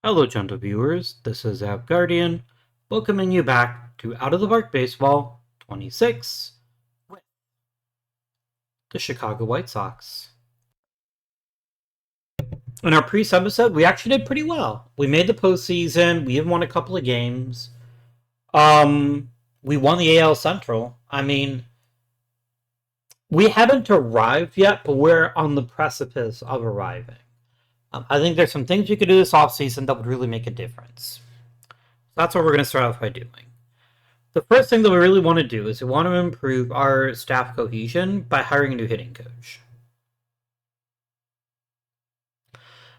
Hello, gentle viewers. This is Ab Guardian, welcoming you back to Out of the Park Baseball 26 with the Chicago White Sox. In our previous episode, we actually did pretty well. We made the postseason. We even won a couple of games. We won the AL Central. I mean, we haven't arrived yet, but we're on the precipice of arriving. I think there's some things we could do this offseason that would really make a difference. So that's what we're going to start off by doing. The first thing that we really want to do is we want to improve our staff cohesion by hiring a new hitting coach.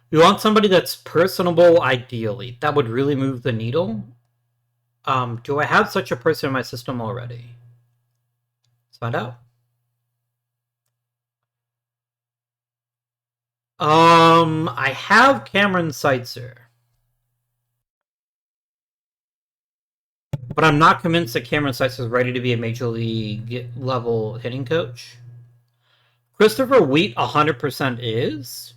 We want somebody that's personable, ideally. That would really move the needle. Do I have such a person in my system already? Let's find out. I have Cameron Seitzer. But I'm not convinced that Cameron Seitzer is ready to be a major league level hitting coach. Christopher Wheat 100% is,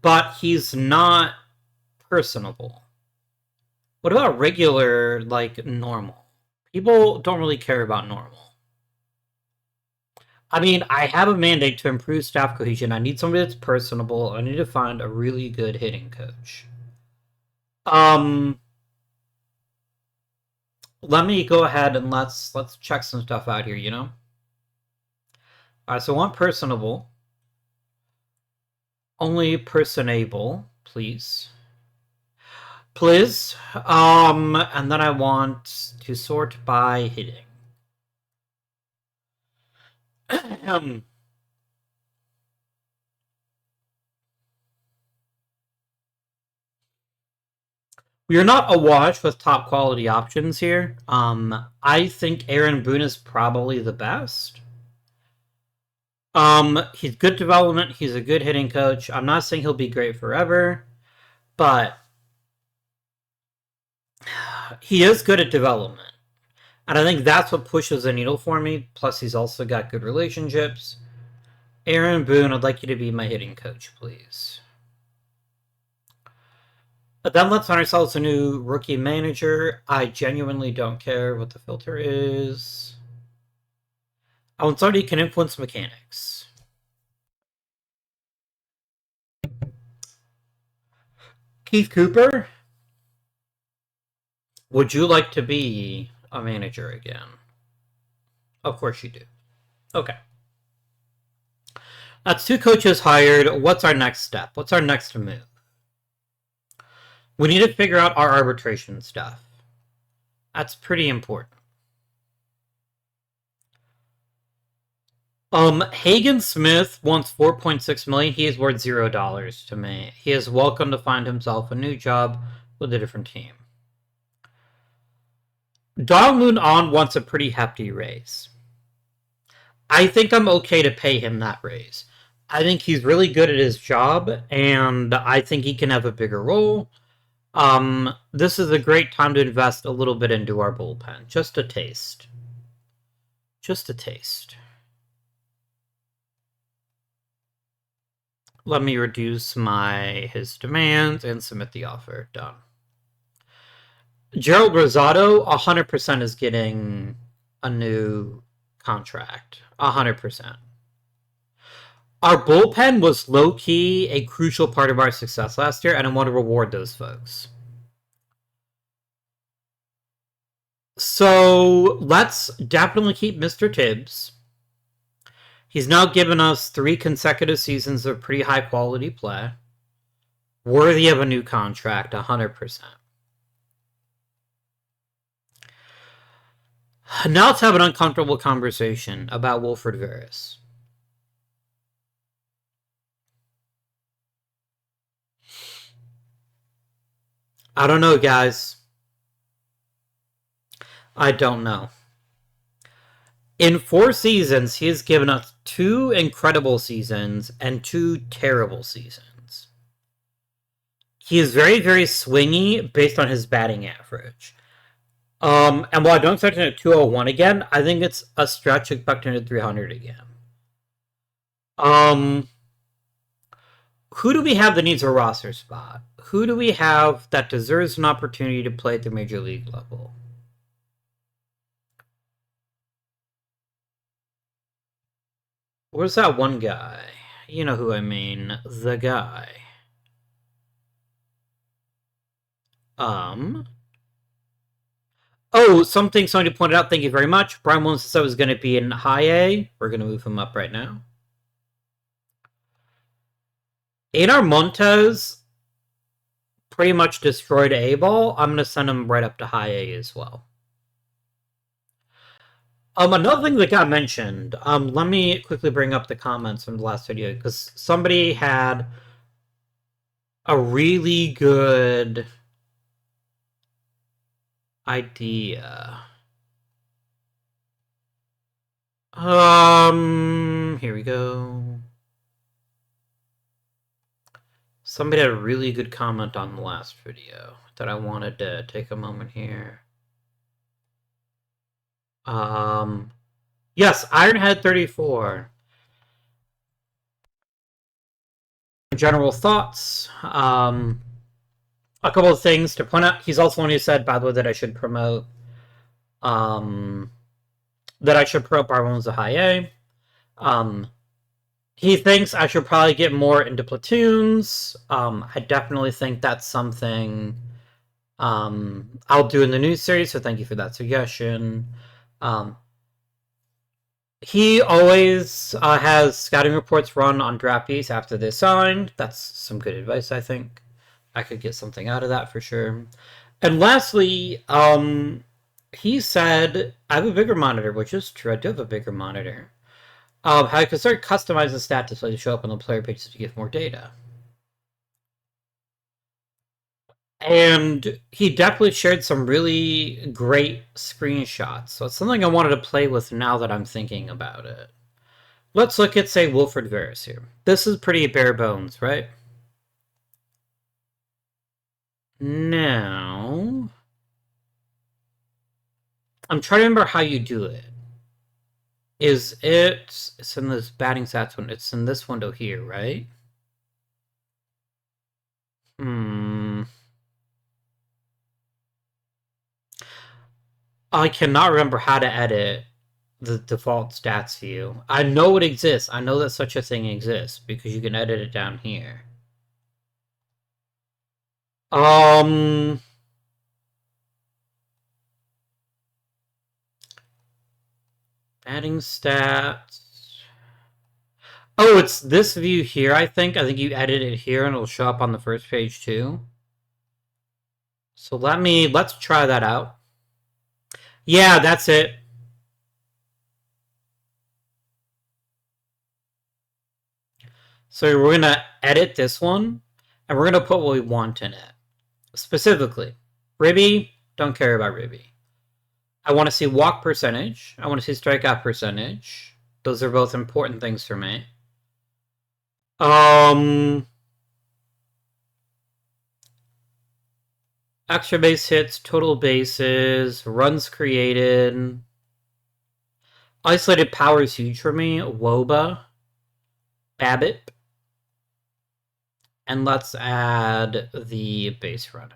but he's not personable. What about regular, like normal? People don't really care about normal. I mean, I have a mandate to improve staff cohesion. I need somebody that's personable. I need to find a really good hitting coach. Let me go ahead and let's check some stuff out here, you know? Alright, so I want personable. Only personable, please. Please. And then I want to sort by hitting. We are not awash with top quality options here. I think Aaron Boone is probably the best. He's good development. He's a good hitting coach. I'm not saying he'll be great forever, but he is good at development. And I think that's what pushes the needle for me. Plus, he's also got good relationships. Aaron Boone, I'd like you to be my hitting coach, please. But then let's find ourselves a new rookie manager. I genuinely don't care what the filter is. I want somebody who can influence mechanics. Keith Cooper, would you like to be a manager again? Of course you do. Okay. That's 2 coaches hired. What's our next step? What's our next move? We need to figure out our arbitration stuff. That's pretty important. Hagen Smith wants $4.6 million. He is worth $0 to me. He is welcome to find himself a new job with a different team. Dong Moon On wants a pretty hefty raise. I think I'm okay to pay him that raise. I think he's really good at his job, and I think he can have a bigger role. This is a great time to invest a little bit into our bullpen. Just a taste. Just a taste. Let me reduce his demands and submit the offer. Done. Gerald Rosado, 100% is getting a new contract. 100%. Our bullpen was low-key a crucial part of our success last year, and I want to reward those folks. So let's definitely keep Mr. Tibbs. He's now given us 3 consecutive seasons of pretty high-quality play. Worthy of a new contract, 100%. Now let's have an uncomfortable conversation about Wilfred Veras. I don't know, guys. I don't know. In 4 seasons, he has given us 2 incredible seasons and 2 terrible seasons. He is very, very swingy based on his batting average. And while I don't expect him at 201 again, I think it's a stretch expecting him at 300 again. Who do we have that needs a roster spot? Who do we have that deserves an opportunity to play at the major league level? Where's that one guy? You know who I mean. The guy. Oh, somebody pointed out, thank you very much. Brian Williams said it was going to be in high A. We're going to move him up right now. Einar Montes pretty much destroyed A-ball. I'm going to send him right up to high A as well. Another thing that got mentioned, let me quickly bring up the comments from the last video, because somebody had a really good idea. Here we go. Somebody had a really good comment on the last video that I wanted to take a moment here. Yes, Ironhead 34. General thoughts. A couple of things to point out. He's also one who said, by the way, that I should promote Barbones to high A. He thinks I should probably get more into platoons. I definitely think that's something I'll do in the news series, so thank you for that suggestion. He always has scouting reports run on draftees after they're signed. That's some good advice, I think. I could get something out of that for sure. And lastly, he said, I have a bigger monitor, which is true. I do have a bigger monitor. How I could start customizing the stat display to show up on the player pages to give more data. And he definitely shared some really great screenshots. So it's something I wanted to play with now that I'm thinking about it. Let's look at, say, Wilfred Veras here. This is pretty bare bones, right? Now, I'm trying to remember how you do it. It's in this batting stats one. It's in this window here, right? I cannot remember how to edit the default stats view. I know it exists. I know that such a thing exists because you can edit it down here. Batting stats. Oh, it's this view here, I think. I think you edit it here and it'll show up on the first page too. So let's try that out. Yeah, that's it. So we're going to edit this one, and we're going to put what we want in it. Specifically, Ribby, don't care about Ribby. I want to see walk percentage. I want to see strikeout percentage. Those are both important things for me. Extra base hits, total bases, runs created. Isolated power is huge for me. WOBA. BABIP. And let's add the base running.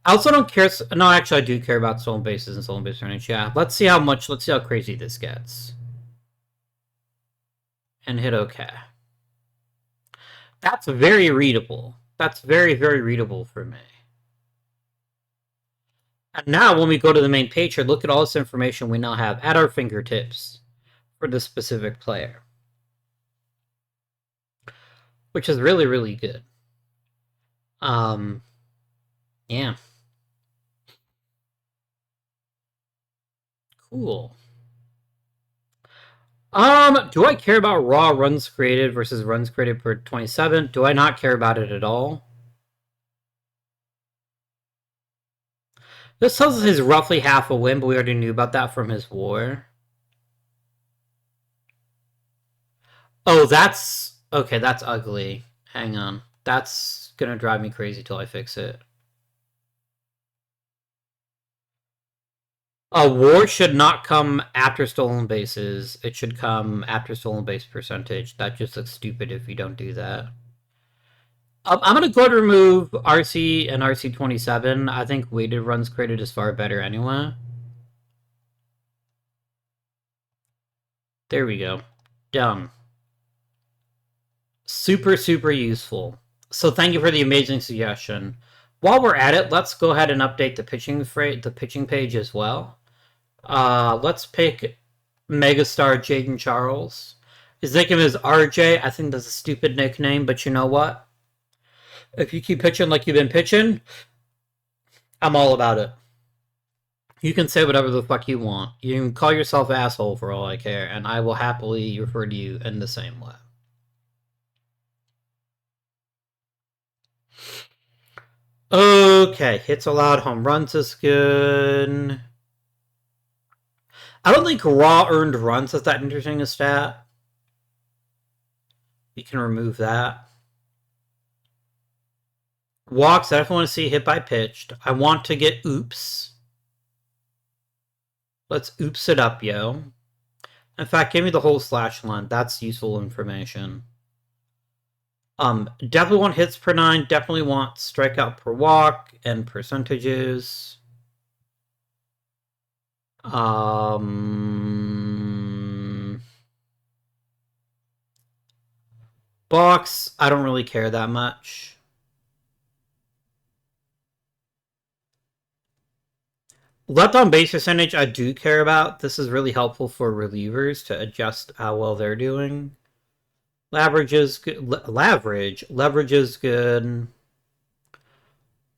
I also don't care. No, actually, I do care about stolen bases and stolen base running. Yeah, let's see how crazy this gets. And hit OK. That's very readable. That's very, very readable for me. And now, when we go to the main page here, look at all this information we now have at our fingertips for this specific player. Which is really, really good. Yeah. Cool. Do I care about raw runs created versus runs created per 27? Do I not care about it at all? This tells us he's roughly half a win, but we already knew about that from his war. Oh, that's... Okay, that's ugly. Hang on. That's gonna drive me crazy till I fix it. A war should not come after stolen bases. It should come after stolen base percentage. That just looks stupid if you don't do that. I'm going to go ahead and remove RC and RC27. I think weighted runs created is far better anyway. There we go. Done. Super, super useful. So thank you for the amazing suggestion. While we're at it, let's go ahead and update the pitching page as well. Let's pick megastar Jaden Charles. His nickname is RJ. I think that's a stupid nickname, but you know what? If you keep pitching like you've been pitching, I'm all about it. You can say whatever the fuck you want. You can call yourself asshole for all I care, and I will happily refer to you in the same way. Okay, hits allowed, home runs is good. I don't think raw earned runs is that interesting a stat. You can remove that. Walks, I definitely want to see hit by pitched. I want to get oops. Let's oops it up, yo. In fact, give me the whole slash line. That's useful information. Definitely want hits per 9. Definitely want strikeout per walk and percentages. Box, I don't really care that much. Left on base percentage, I do care about. This is really helpful for relievers to adjust how well they're doing. Leverage is good. Leverage is good.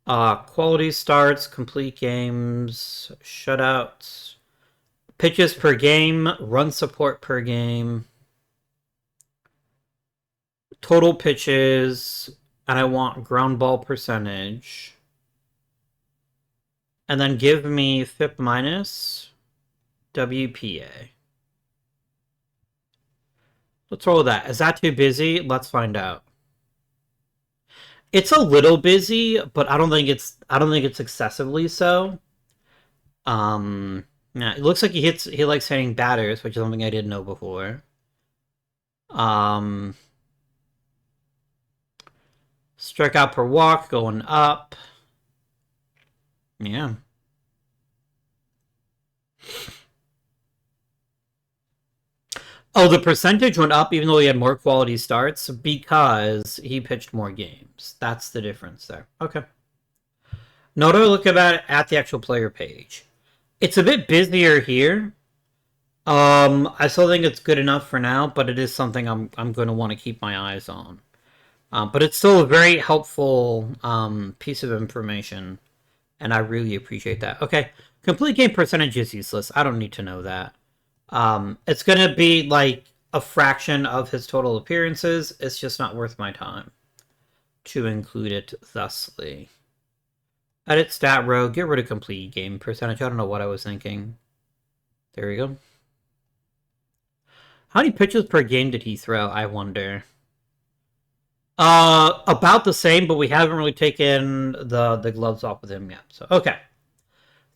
Quality starts, complete games, shutouts, pitches per game, run support per game, total pitches, and I want ground ball percentage. And then give me FIP minus WPA. Let's roll that. Is that too busy? Let's find out. It's a little busy, but I don't think it's excessively so. Yeah, it looks like he likes hitting batters, which is something I didn't know before. Strikeout per walk going up. Yeah. Oh, the percentage went up even though he had more quality starts because he pitched more games. That's the difference there. Okay. Now to look at the actual player page. It's a bit busier here. I still think it's good enough for now, but it is something I'm going to want to keep my eyes on. But it's still a very helpful piece of information, and I really appreciate that. Okay, complete game percentage is useless. I don't need to know that. It's going to be like a fraction of his total appearances. It's just not worth my time to include it thusly. Edit stat row, get rid of complete game percentage. I don't know what I was thinking. There we go. How many pitches per game did he throw, I wonder? About the same, but we haven't really taken the gloves off with him yet. So, okay.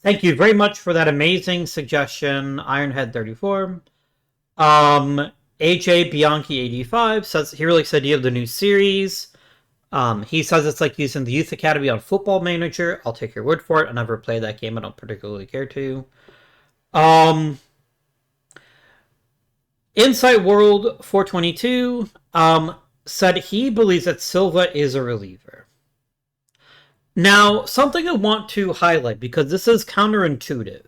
Thank you very much for that amazing suggestion, Ironhead34. AJ Bianchi 85 says he really said you have the new series. He says it's like using the Youth Academy on Football Manager. I'll take your word for it. I never played that game. I don't particularly care to. Insight World 422 said he believes that Silva is a reliever. Now, something I want to highlight, because this is counterintuitive.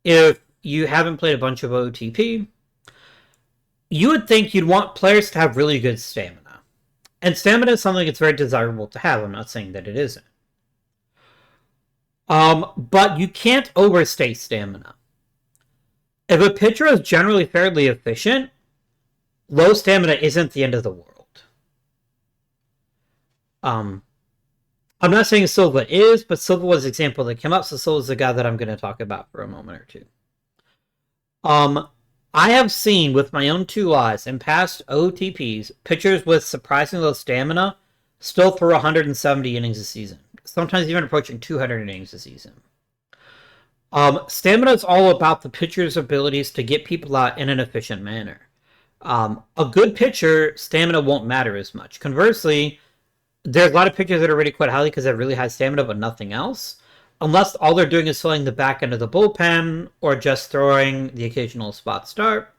If you haven't played a bunch of OOTP, you would think you'd want players to have really good stamina. And stamina is something that's very desirable to have. I'm not saying that it isn't. But you can't overstate stamina. If a pitcher is generally fairly efficient, low stamina isn't the end of the world. I'm not saying Silva is, but Silva was an example that came up, so Silva's the guy that I'm going to talk about for a moment or two. I have seen with my own two eyes in past OTPs pitchers with surprisingly low stamina still throw 170 innings a season, sometimes even approaching 200 innings a season. Stamina is all about the pitcher's abilities to get people out in an efficient manner. A good pitcher, stamina won't matter as much. Conversely, there's a lot of pitchers that are rated quite highly because they have really high stamina, but nothing else. Unless all they're doing is filling the back end of the bullpen or just throwing the occasional spot start.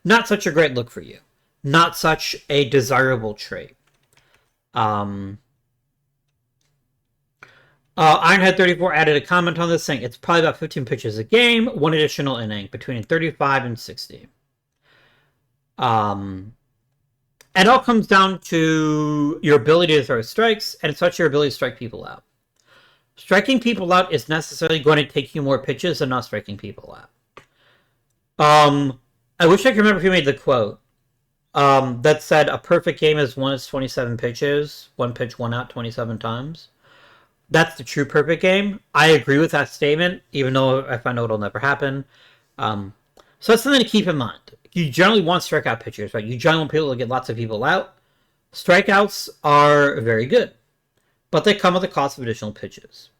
Not such a great look for you. Not such a desirable trait. Ironhead34 added a comment on this saying it's probably about 15 pitches a game, one additional inning, between 35 and 60. It all comes down to your ability to throw strikes, and it's such your ability to strike people out. Striking people out is necessarily going to take you more pitches than not striking people out. I wish I could remember who made the quote that said a perfect game is 27 pitches, 1 pitch, 1 out, 27 times. That's the true perfect game. I agree with that statement, even though I know it'll never happen. So that's something to keep in mind. You generally want strikeout pitchers, right? You generally want people to get lots of people out. Strikeouts are very good, but they come at the cost of additional pitches.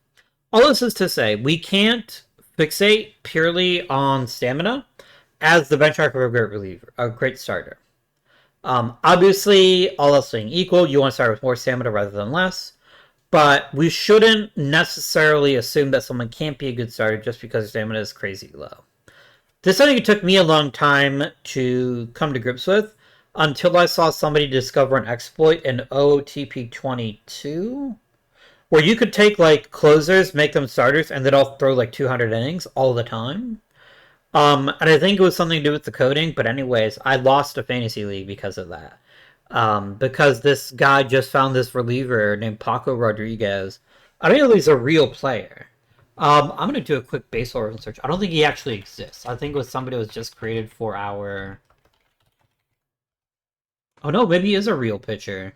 All this is to say, we can't fixate purely on stamina as the benchmark of a great reliever, a great starter. Obviously, all else being equal, you want to start with more stamina rather than less. But we shouldn't necessarily assume that someone can't be a good starter just because stamina is crazy low. This is something it took me a long time to come to grips with until I saw somebody discover an exploit in OOTP 22 where you could take like closers, make them starters, and then I'll throw like 200 innings all the time. And I think it was something to do with the coding, but anyways, I lost a fantasy league because of that. Because this guy just found this reliever named Paco Rodriguez. I don't know if he's a real player. I'm going to do a quick baseball reference search. I don't think he actually exists. I think it was somebody who was just created for our... Oh no, maybe he is a real pitcher.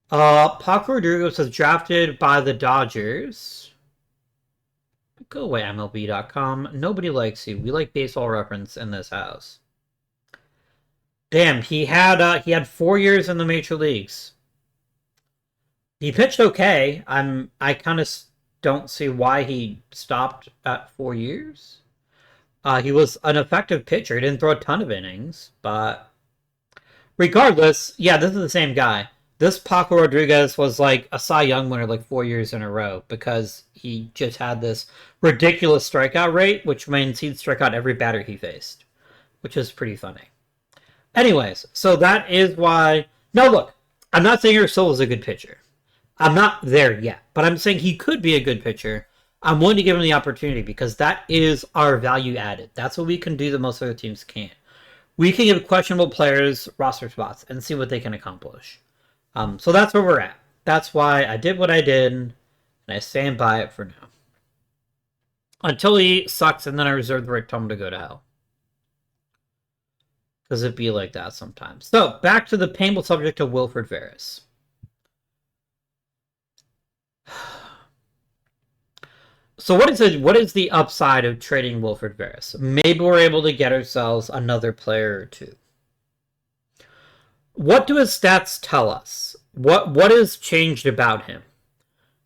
Paco Rodriguez was drafted by the Dodgers. Go away, MLB.com. Nobody likes you. We like baseball reference in this house. Damn, he had 4 years in the major leagues. He pitched okay. I kind of don't see why he stopped at 4 years. He was an effective pitcher. He didn't throw a ton of innings, but regardless, yeah, this is the same guy. This Paco Rodriguez was like a Cy Young winner like 4 years in a row because he just had this ridiculous strikeout rate, which means he'd strike out every batter he faced, which is pretty funny. Anyways, so that is why... Now look, I'm not saying Ursul is a good pitcher. I'm not there yet, but I'm saying he could be a good pitcher. I'm willing to give him the opportunity because that is our value added. That's what we can do that most other teams can't. We can give questionable players roster spots and see what they can accomplish. So that's where we're at. That's why I did what I did, and I stand by it for now. Until he sucks, and then I reserve the right to tell him to go to hell. Because it be like that sometimes. So, back to the painful subject of Wilfred Veras. So what is the upside of trading Wilfred Veras? Maybe we're able to get ourselves another player or two. What do his stats tell us? What has changed about him?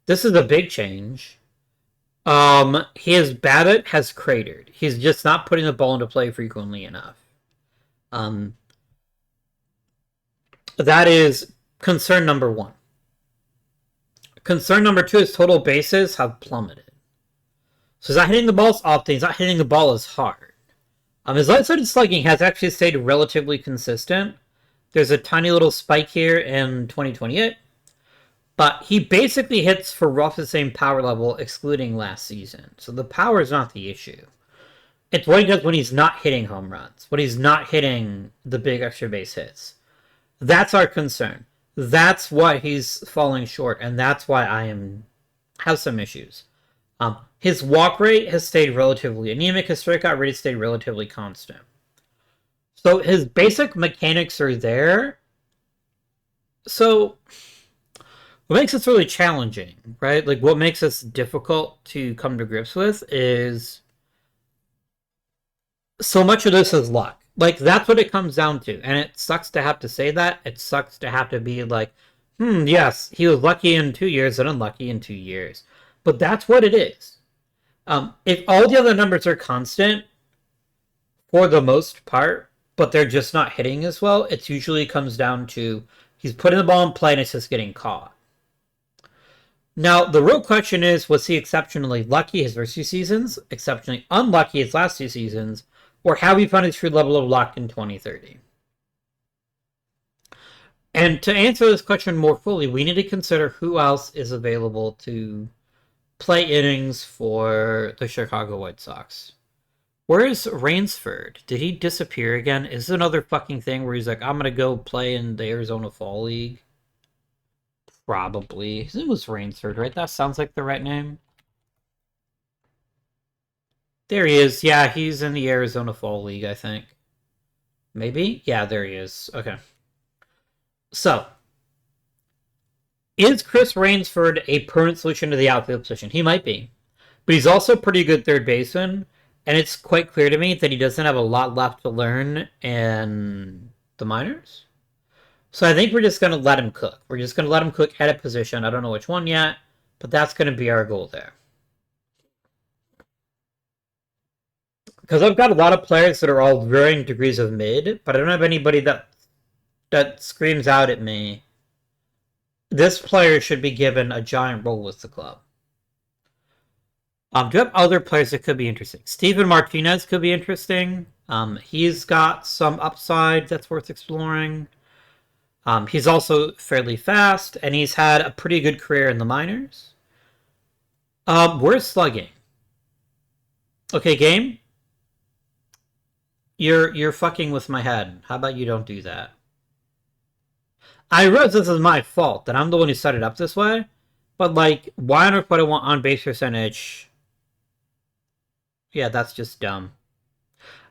This is a big change. His BABIP has cratered. He's just not putting the ball into play frequently enough. That is concern number one. Concern number two is total bases have plummeted. So he's not hitting the balls often. He's not hitting the ball as hard. His left-sided slugging has actually stayed relatively consistent. There's a tiny little spike here in 2028. But he basically hits for roughly the same power level, excluding last season. So the power is not the issue. It's what he does when he's not hitting home runs. When he's not hitting the big extra base hits. That's our concern. That's why he's falling short. And that's why I have some issues. His walk rate has stayed relatively anemic. His strikeout rate has stayed relatively constant. So his basic mechanics are there. So what makes this really challenging, right? Like what makes this difficult to come to grips with is so much of this is luck. Like that's what it comes down to. And it sucks to have to say that. It sucks to have to be like, yes, he was lucky in 2 years and unlucky in 2 years. But that's what it is. If all the other numbers are constant, for the most part, but they're just not hitting as well, it usually comes down to he's putting the ball in play and it's just getting caught. Now, the real question is, was he exceptionally lucky his first 2 seasons, exceptionally unlucky his last 2 seasons, or have we found his true level of luck in 2030? And to answer this question more fully, we need to consider who else is available to play innings for the Chicago White Sox. Where is Rainsford? Did he disappear again? Is this another fucking thing where he's like, I'm going to go play in the Arizona Fall League? Probably. It was Rainsford, right? That sounds like the right name. There he is. Yeah, he's in the Arizona Fall League, I think. Maybe? Yeah, there he is. Okay. So, is Chris Rainsford a permanent solution to the outfield position? He might be. But he's also a pretty good third baseman, and it's quite clear to me that he doesn't have a lot left to learn in the minors. So I think we're just going to let him cook. We're just going to let him cook at a position. I don't know which one yet, but that's going to be our goal there. Because I've got a lot of players that are all varying degrees of mid, but I don't have anybody that screams out at me, this player should be given a giant role with the club. Do you have other players that could be interesting? Steven Martinez could be interesting. He's got some upside that's worth exploring. He's also fairly fast, and he's had a pretty good career in the minors. Where's slugging? Okay, game. You're fucking with my head. How about you don't do that? I realize this is my fault, that I'm the one who set it up this way, but, like, why on earth would I want on-base percentage? Yeah, that's just dumb.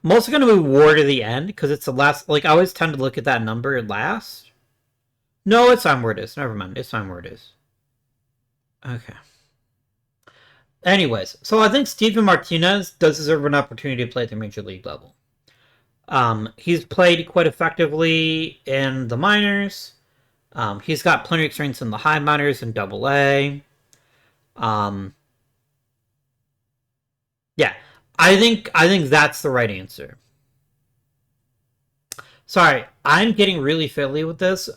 I'm also going to move WAR to the end, because it's the last, like, I always tend to look at that number last. No, it's fine where it is. Never mind. It's fine where it is. Okay. Anyways, so I think Steven Martinez does deserve an opportunity to play at the major league level. He's played quite effectively in the minors. He's got plenty of experience in the high minors and AA. Yeah, I think that's the right answer. Sorry, I'm getting really fiddly with this.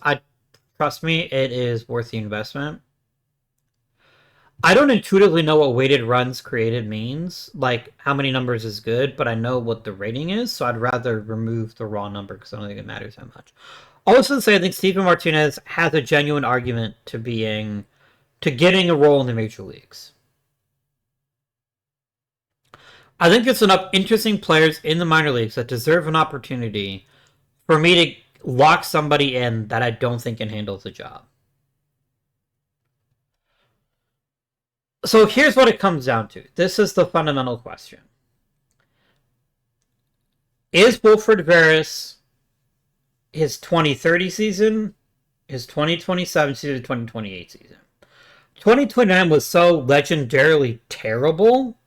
Trust me, it is worth the investment. I don't intuitively know what weighted runs created means, like how many numbers is good, but I know what the rating is, so I'd rather remove the raw number because I don't think it matters that much. Also, say I think Steven Martinez has a genuine argument to getting a role in the major leagues. I think it's enough interesting players in the minor leagues that deserve an opportunity for me to lock somebody in that I don't think can handle the job. So here's what it comes down to. This is the fundamental question. Is Wilfred Veras his 2030 season, his 2027 season, 2028 season? 2029 was so legendarily terrible,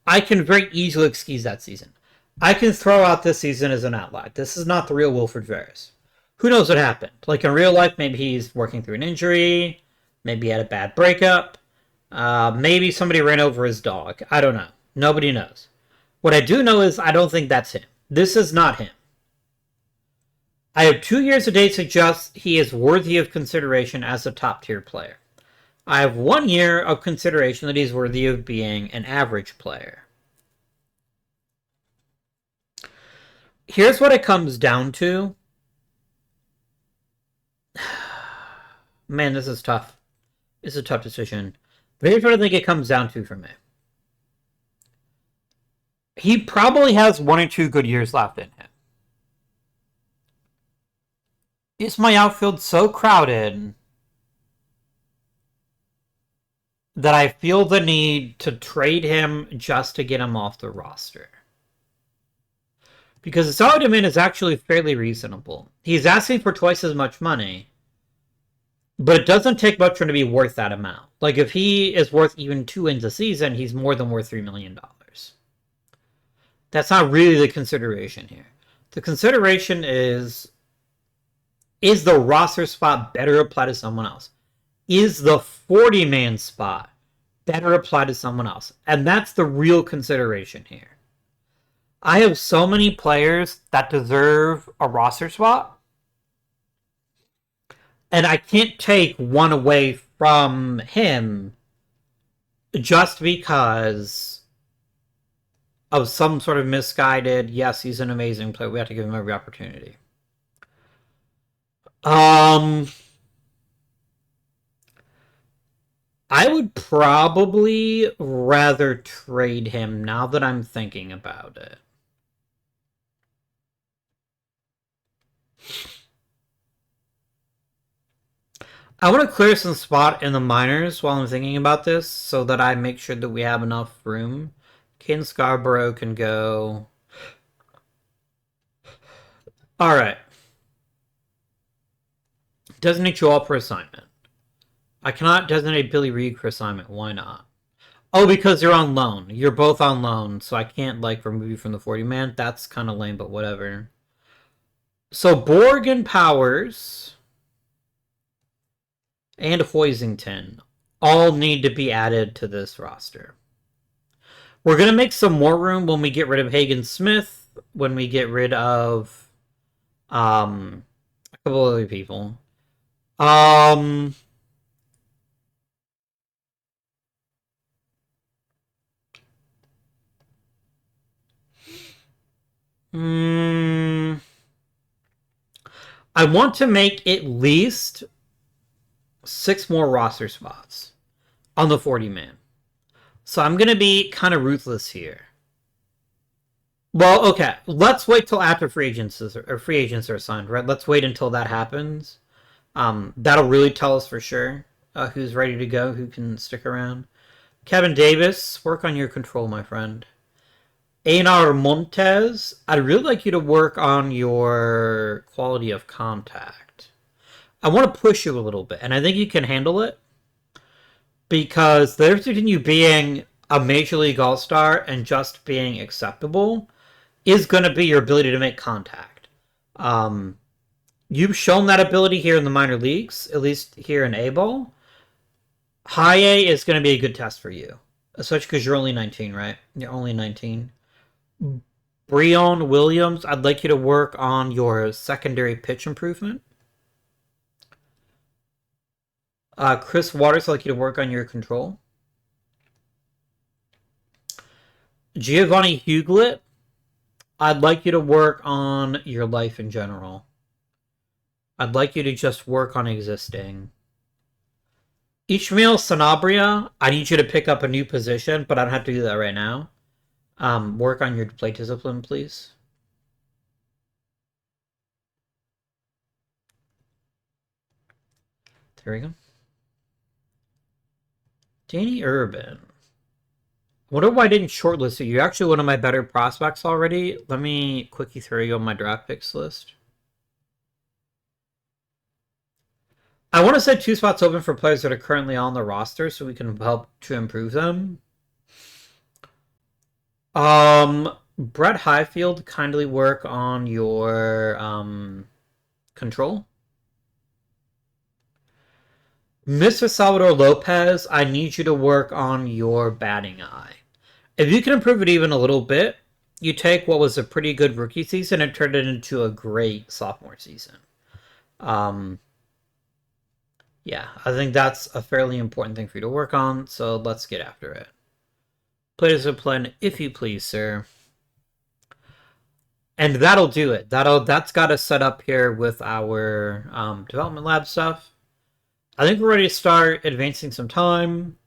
I can very easily excuse that season. I can throw out this season as an outlier. This is not the real Wilfred Veras. Who knows what happened? Like in real life, maybe he's working through an injury, maybe he had a bad breakup, maybe somebody ran over his dog. I don't know. Nobody knows. What I do know is I don't think that's him. This is not him. I have 2 years of data suggest he is worthy of consideration as a top-tier player. I have 1 year of consideration that he's worthy of being an average player. Here's what it comes down to. Man, this is tough. It's a tough decision. But here's what I think it comes down to for me. He probably has 1 or 2 good years left in him. Is my outfield so crowded that I feel the need to trade him just to get him off the roster? Because the salary demand is actually fairly reasonable. He's asking for twice as much money, but it doesn't take much for him to be worth that amount. Like, if he is worth even 2 wins a season, he's more than worth $3 million. That's not really the consideration here. The consideration is the roster spot better applied to someone else? Is the 40-man spot better applied to someone else? And that's the real consideration here. I have so many players that deserve a roster spot, and I can't take one away from him just because of some sort of misguided, yes, he's an amazing player, we have to give him every opportunity. I would probably rather trade him now that I'm thinking about it. I want to clear some spot in the minors while I'm thinking about this so that I make sure that we have enough room. Ken Scarborough can go. Alright. Designate you all for assignment. I cannot designate Billy Reed for assignment. Why not? Oh, because you're on loan. You're both on loan, so I can't, like, remove you from the 40-man. That's kind of lame, but whatever. So Borg and Powers and Hoisington all need to be added to this roster. We're going to make some more room when we get rid of Hagen Smith, when we get rid of a couple other people. I want to make at least 6 more roster spots on the 40-man. So I'm going to be kind of ruthless here. Well, okay. Let's wait till after free agents are signed, right? Let's wait until that happens. That'll really tell us for sure who's ready to go, who can stick around. Kevin Davis, work on your control, my friend. Einar Montes, I'd really like you to work on your quality of contact. I want to push you a little bit, and I think you can handle it. Because the difference between you being a Major League All-Star and just being acceptable is going to be your ability to make contact. You've shown that ability here in the minor leagues, at least here in A-ball. High A is going to be a good test for you, especially because you're only 19, right? You're only 19. Breon Williams, I'd like you to work on your secondary pitch improvement. Chris Waters, I'd like you to work on your control. Giovanni Huglet, I'd like you to work on your life in general. I'd like you to just work on existing. Ishmael Sanabria, I need you to pick up a new position, but I don't have to do that right now. Work on your play discipline, please. There we go. Danny Urban. I wonder why I didn't shortlist you. You're actually one of my better prospects already. Let me quickly throw you on my draft picks list. I want to set 2 spots open for players that are currently on the roster so we can help to improve them. Brett Highfield, kindly work on your control. Mr. Salvador Lopez, I need you to work on your batting eye. If you can improve it even a little bit, you take what was a pretty good rookie season and turn it into a great sophomore season. Yeah, I think that's a fairly important thing for you to work on, so let's get after it. Play discipline, if you please, sir. And that'll do it. That's got us set up here with our development lab stuff. I think we're ready to start advancing some time.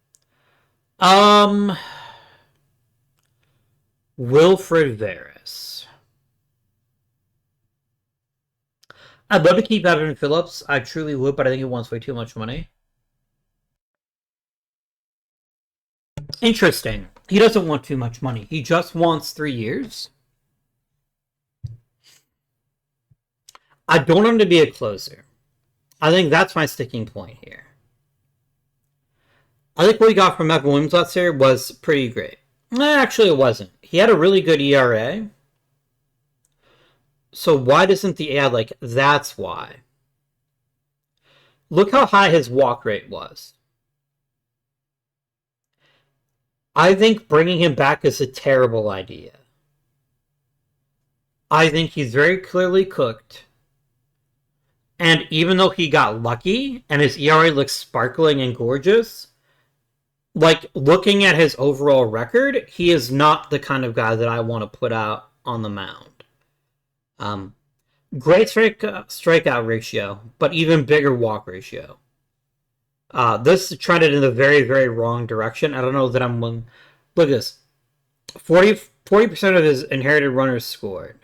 Wilfred Veras. I'd love to keep Evan Phillips. I truly would, but I think he wants way too much money. Interesting. He doesn't want too much money. He just wants 3 years. I don't want him to be a closer. I think that's my sticking point here. I think what we got from Evan Williams last year was pretty great. Actually, it wasn't. He had a really good ERA. So why doesn't the AI, like, that's why. Look how high his walk rate was. I think bringing him back is a terrible idea. I think he's very clearly cooked. And even though he got lucky and his ERA looks sparkling and gorgeous, like looking at his overall record, he is not the kind of guy that I want to put out on the mound. Um, Great strikeout ratio, but even bigger walk ratio. This trended in the very, very wrong direction. I don't know that I'm. Look at this. 40% of his inherited runners scored.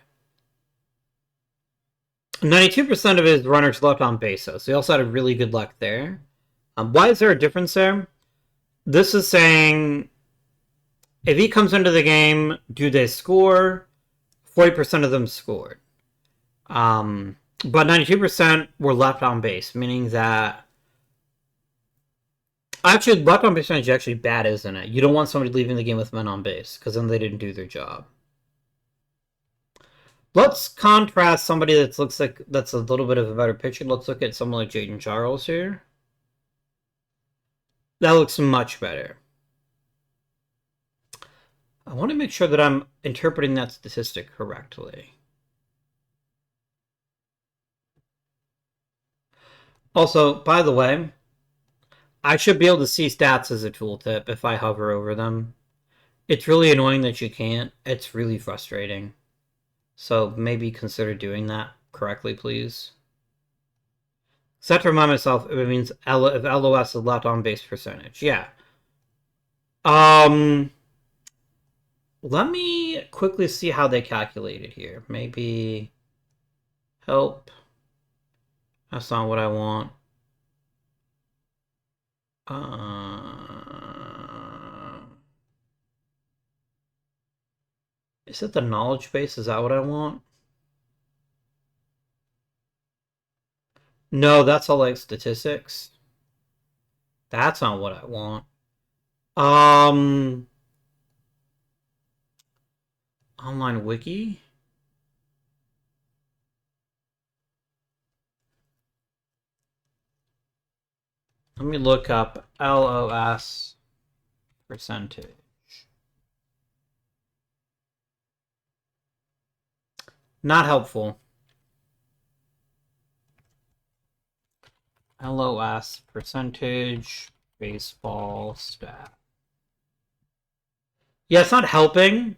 92% of his runners left on base, so he also had a really good luck there. Why is there a difference there? This is saying if he comes into the game, do they score? 40% of them scored. But 92% were left on base, meaning that actually left on base percentage is actually bad, isn't it? You don't want somebody leaving the game with men on base because then they didn't do their job. Let's contrast somebody that looks like that's a little bit of a better pitcher. Let's look at someone like Jaden Charles here. That looks much better. I want to make sure that I'm interpreting that statistic correctly. Also, by the way, I should be able to see stats as a tooltip if I hover over them. It's really annoying that you can't. It's really frustrating. So maybe consider doing that correctly, please. So I have to remind myself if it means if LOS is left on base percentage. Yeah. Let me quickly see how they calculated here. Maybe help. That's not what I want. Is it the knowledge base? Is that what I want? No, that's all like statistics. That's not what I want. Online wiki. Let me look up LOS percentage. Not helpful. LOS percentage baseball stat. Yeah, it's not helping.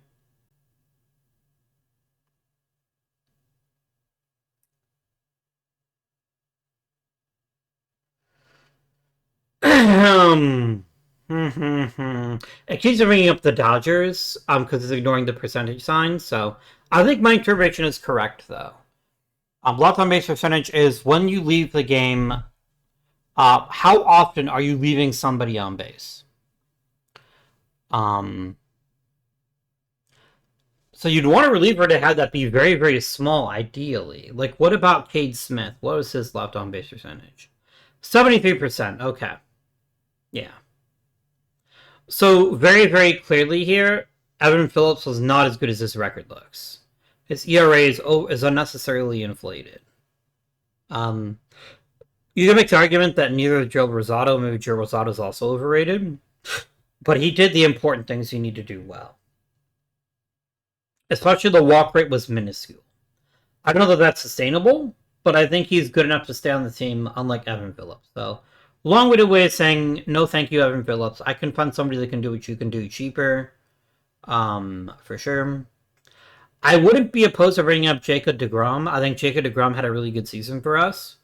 It keeps bringing up the Dodgers because it's ignoring the percentage sign. So I think my interpretation is correct, though. Left on base percentage is when you leave the game. How often are you leaving somebody on base? So you'd want a reliever to have that be very, very small, ideally. Like, what about Cade Smith? What was his left on base percentage? 73%. Okay. Yeah. So very, very clearly here, Evan Phillips was not as good as his record looks. His ERA is unnecessarily inflated. You can make the argument that neither Joe Rosado, maybe Joe Rosado is also overrated, but he did the important things he need to do well. Especially the walk rate was minuscule. I don't know that that's sustainable, but I think he's good enough to stay on the team, unlike Evan Phillips. So, long-winded way of saying no, thank you, Evan Phillips. I can find somebody that can do what you can do cheaper, for sure. I wouldn't be opposed to bringing up Jacob deGrom. I think Jacob deGrom had a really good season for us,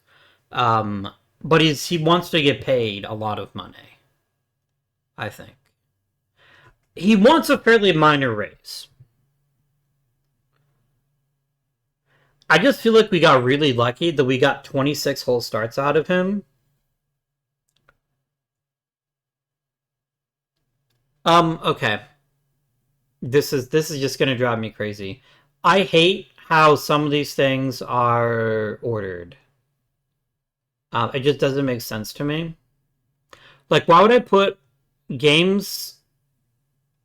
but he wants to get paid a lot of money. I think he wants a fairly minor raise. I just feel like we got really lucky that we got 26 whole starts out of him. Okay. This is just gonna drive me crazy. I hate how some of these things are ordered. It just doesn't make sense to me. Like, why would I put games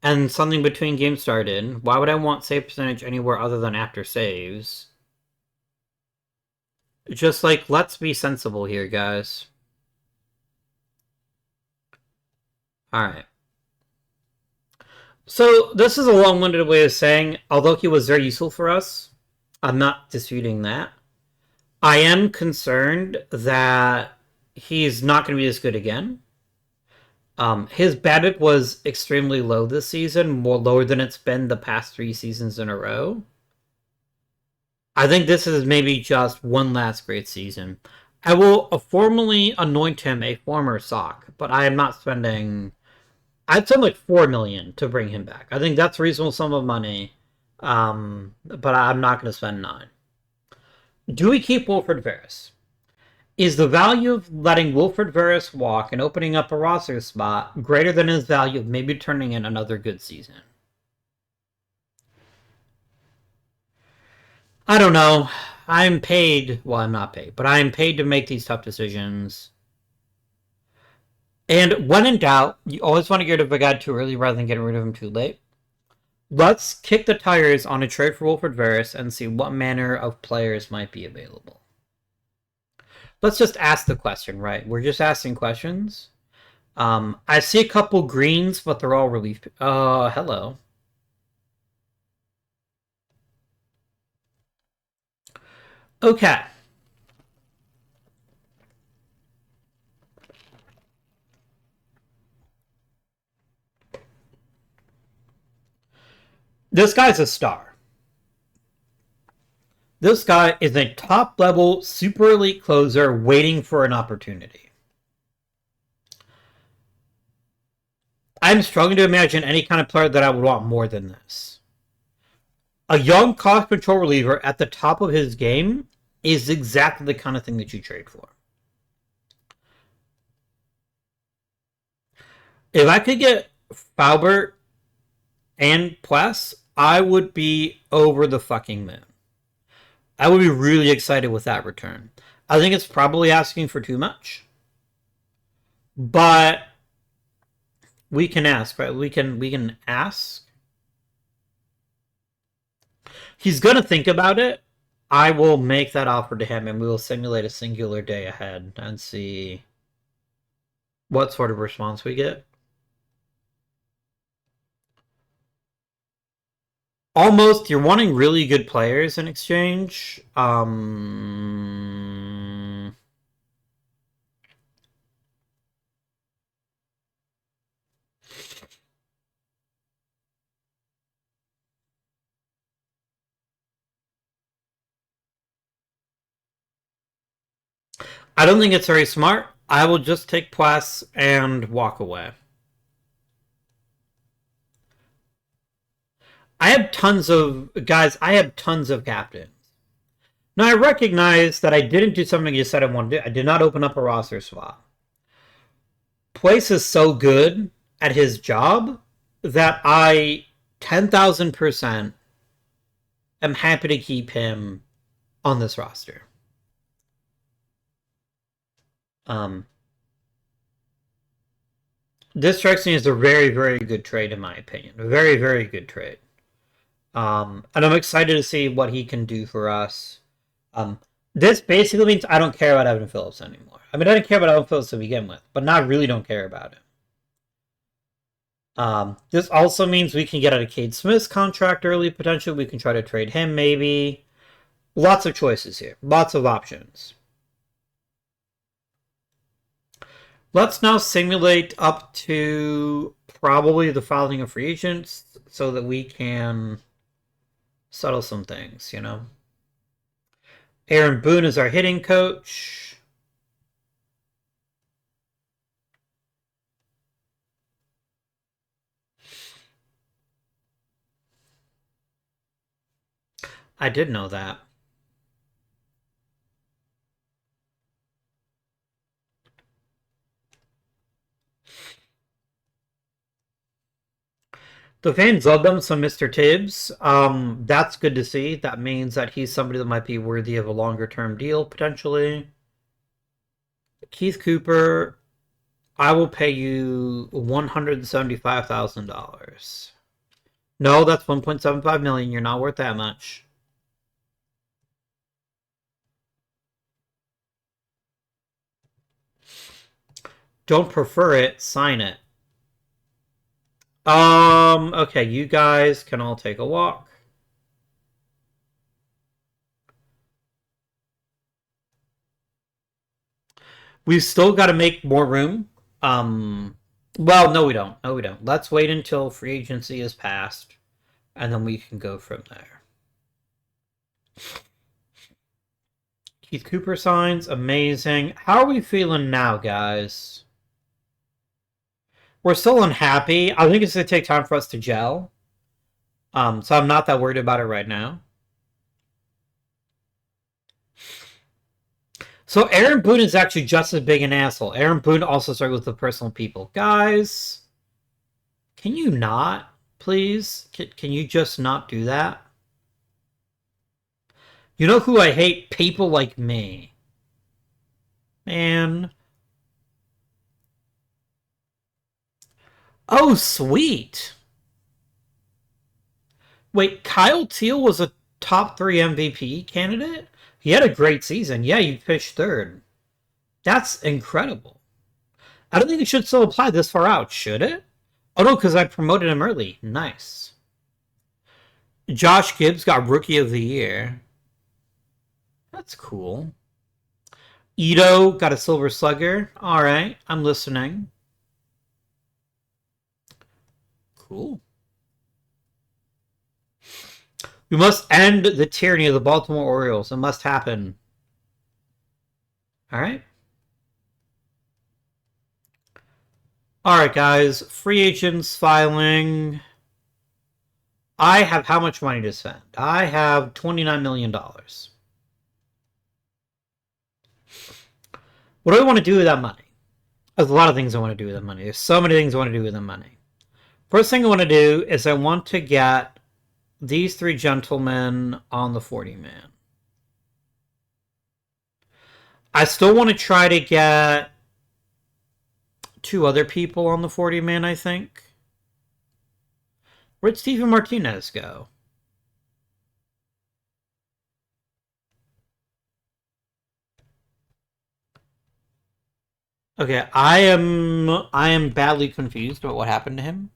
and something between games started? Why would I want save percentage anywhere other than after saves? Just like, let's be sensible here, guys. Alright. So, this is a long-winded way of saying, although he was very useful for us, I'm not disputing that. I am concerned that he's not going to be as good again. His BABIP was extremely low this season, more lower than it's been the past 3 seasons in a row. I think this is maybe just one last great season. I will formally anoint him a former Sock, but I am not spending. I'd spend like $4 million to bring him back. I think that's a reasonable sum of money, but I'm not going to spend 9. Do we keep Wilfred Veras? Is the value of letting Wilfred Veras walk and opening up a roster spot greater than his value of maybe turning in another good season? I don't know. I'm paid. Well, I'm not paid, but I'm paid to make these tough decisions. And when in doubt, you always want to get rid of a guy too early rather than getting rid of him too late. Let's kick the tires on a trade for Wilfred Veras and see what manner of players might be available. Let's just ask the question, right? We're just asking questions. I see a couple greens, but they're all relief. Hello. Okay. This guy's a star. This guy is a top-level, super elite closer waiting for an opportunity. I'm struggling to imagine any kind of player that I would want more than this. A young cost control reliever at the top of his game is exactly the kind of thing that you trade for. If I could get Faubert and Pless, I would be over the fucking moon. I would be really excited with that return. I think it's probably asking for too much. But we can ask, right? We can ask. He's gonna think about it. I will make that offer to him and we will simulate a singular day ahead and see what sort of response we get. Almost, you're wanting really good players in exchange. I don't think it's very smart. I will just take Plus and walk away. I have tons of guys. I have tons of captains. Now I recognize that I didn't do something you said I wanted to do. I did not open up a roster swap. Place is so good at his job that I 10,000% am happy to keep him on this roster. This strikes me as a very, very good trade in my opinion. A very, very good trade. And I'm excited to see what he can do for us. This basically means I don't care about Evan Phillips anymore. I mean, I didn't care about Evan Phillips to begin with, but now I really don't care about him. This also means we can get out of Cade Smith's contract early, potentially. We can try to trade him, maybe. Lots of choices here. Lots of options. Let's now simulate up to probably the filing of free agents so that we can settle some things, you know? Aaron Boone is our hitting coach. I did know that. The fans love them, so Mr. Tibbs. That's good to see. That means that he's somebody that might be worthy of a longer term deal, potentially. Keith Cooper, I will pay you $175,000. No, that's $1.75 million. You're not worth that much. Don't prefer it, sign it. Okay, you guys can all take a walk. We've still got to make more room. Well, no, we don't. No, we don't. Let's wait until free agency is passed, and then we can go from there. Keith Cooper signs, amazing. How are we feeling now, guys? We're still unhappy. I think it's going to take time for us to gel. So I'm not that worried about it right now. So Aaron Boone is actually just as big an asshole. Aaron Boone also struggles with personal people. Guys, can you not, please? Can you just not do that? You know who I hate? People like me. Man. Oh, sweet. Wait, Kyle Teal was a top 3 MVP candidate? He had a great season. Yeah, he finished third. That's incredible. I don't think it should still apply this far out, should it? Oh no, because I promoted him early. Nice. Josh Gibbs got Rookie of the Year. That's cool. Ito got a Silver Slugger. Alright, I'm listening. Cool. We must end the tyranny of the Baltimore Orioles. It must happen. Alright. Alright, guys. Free agents filing. I have how much money to spend? I have $29 million. What do I want to do with that money? There's a lot of things I want to do with that money. There's so many things I want to do with that money. First thing I want to do is I want to get these 3 gentlemen on the 40-man. I still want to try to get 2 other people on the 40-man, I think. Where'd Steven Martinez go? Okay, I am badly confused about what happened to him.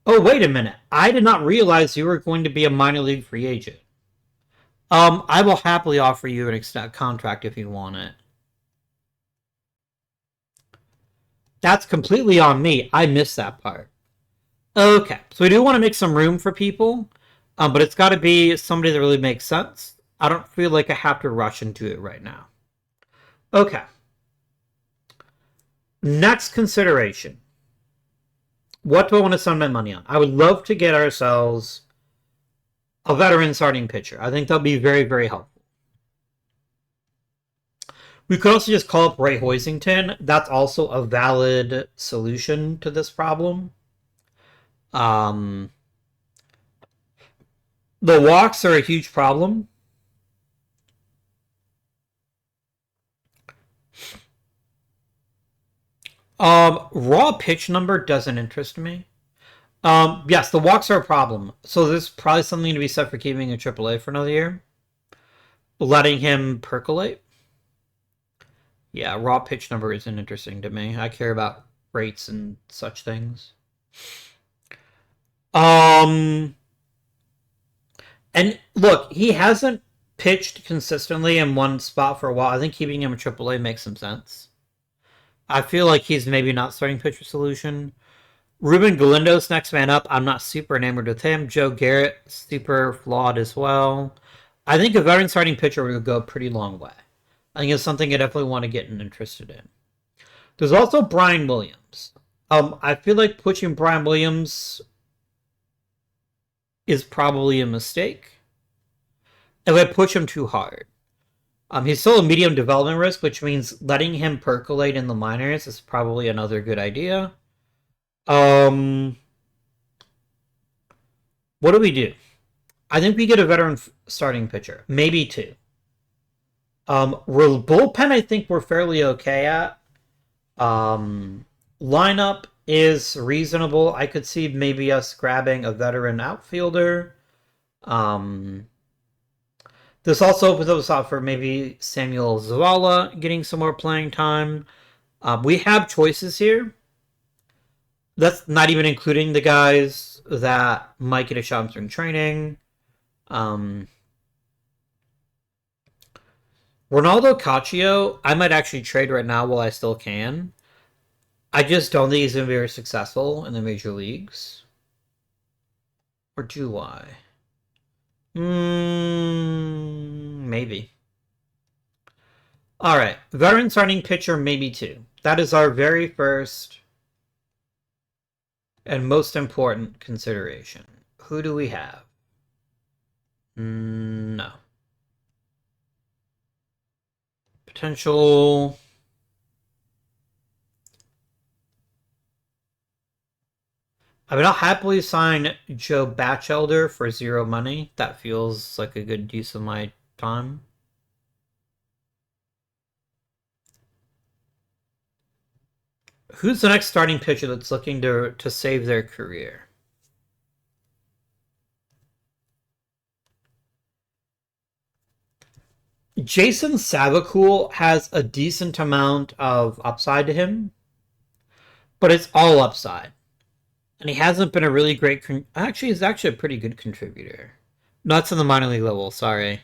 Oh, wait a minute. I did not realize you were going to be a minor league free agent. I will happily offer you an extended contract if you want it. That's completely on me. I missed that part. Okay, so we do want to make some room for people, but it's got to be somebody that really makes sense. I don't feel like I have to rush into it right now. Okay. Next consideration. What do I want to spend my money on? I would love to get ourselves a veteran starting pitcher. I think that'll be very, very helpful. We could also just call up Ray Hoisington. That's also a valid solution to this problem. The walks are a huge problem. Raw pitch number doesn't interest me. Yes, the walks are a problem. So there's probably something to be said for keeping a AAA for another year. Letting him percolate. Yeah, raw pitch number isn't interesting to me. I care about rates and such things. And look, he hasn't pitched consistently in one spot for a while. I think keeping him a AAA makes some sense. I feel like he's maybe not starting pitcher solution. Ruben Galindo's next man up. I'm not super enamored with him. Joe Garrett, super flawed as well. I think a veteran starting pitcher would go a pretty long way. I think it's something I definitely want to get interested in. There's also Brian Williams. I feel like pushing Brian Williams is probably a mistake. If I push him too hard. He's still a medium development risk, which means letting him percolate in the minors is probably another good idea. What do we do? I think we get a veteran starting pitcher. Maybe 2. Bullpen, I think we're fairly okay at. Lineup is reasonable. I could see maybe us grabbing a veteran outfielder. This also opens us up for maybe Samuel Zavala getting some more playing time. We have choices here. That's not even including the guys that might get a shot in spring training. Um, Ronaldo Caccio, I might actually trade right now while I still can. I just don't think he's going to be very successful in the major leagues. Or do I? Maybe. All right. Veteran starting pitcher, maybe two. That is our very first and most important consideration. Who do we have? No. Potential. I mean, I'll happily sign Joe Batchelder for 0 money. That feels like a good use of my time. Who's the next starting pitcher that's looking to save their career? Jason Savakul has a decent amount of upside to him, but it's all upside. And he hasn't been a really great... Actually, he's actually a pretty good contributor. Not in the minor league level, sorry.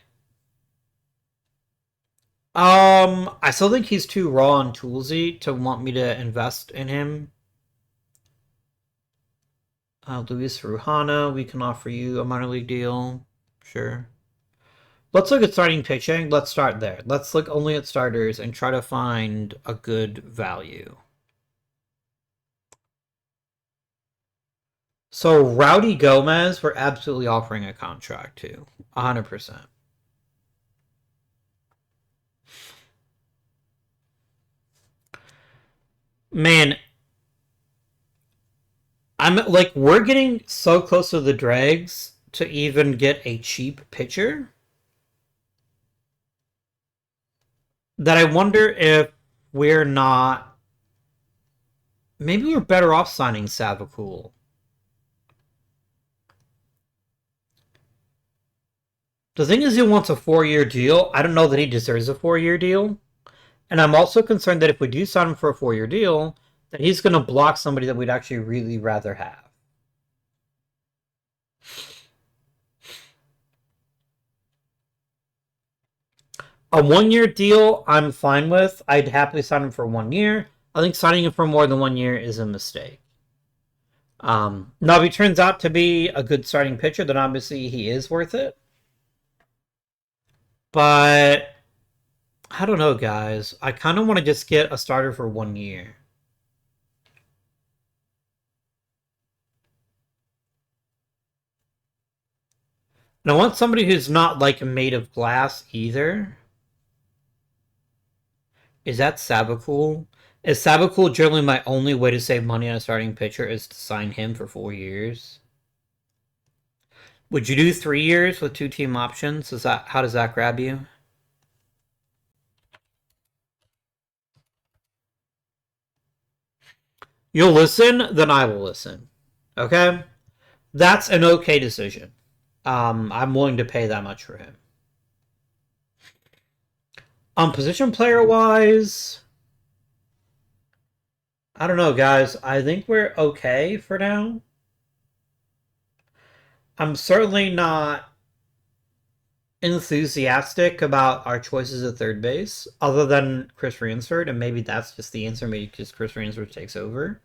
I still think he's too raw and toolsy to want me to invest in him. Luis Rujana, we can offer you a minor league deal. Sure. Let's look at starting pitching. Let's start there. Let's look only at starters and try to find a good value. So Rowdy Gomez, we're absolutely offering a contract to. 100%. Man, I'm like, we're getting so close to the dregs to even get a cheap pitcher that I wonder if we're not... Maybe we're better off signing Savakul. The thing is, he wants a 4-year deal. I don't know that he deserves a 4-year deal. And I'm also concerned that if we do sign him for a 4-year deal, that he's going to block somebody that we'd actually really rather have. A 1-year deal, I'm fine with. I'd happily sign him for 1 year. I think signing him for more than 1 year is a mistake. Now, if he turns out to be a good starting pitcher, then obviously he is worth it. But I don't know, guys. I kind of want to just get a starter for 1 year. And I want somebody who's not like made of glass either. Is that Savakul? Is Savakul generally my only way to save money on a starting pitcher is to sign him for 4 years? Would you do 3 years with 2 team options? How does that grab you? You'll listen, then I will listen. Okay? That's an okay decision. I'm willing to pay that much for him. Position player wise, I don't know, guys. I think we're okay for now. I'm certainly not enthusiastic about our choices at third base, other than Chris Ransford, and maybe that's just the answer, maybe because Chris Ransford takes over.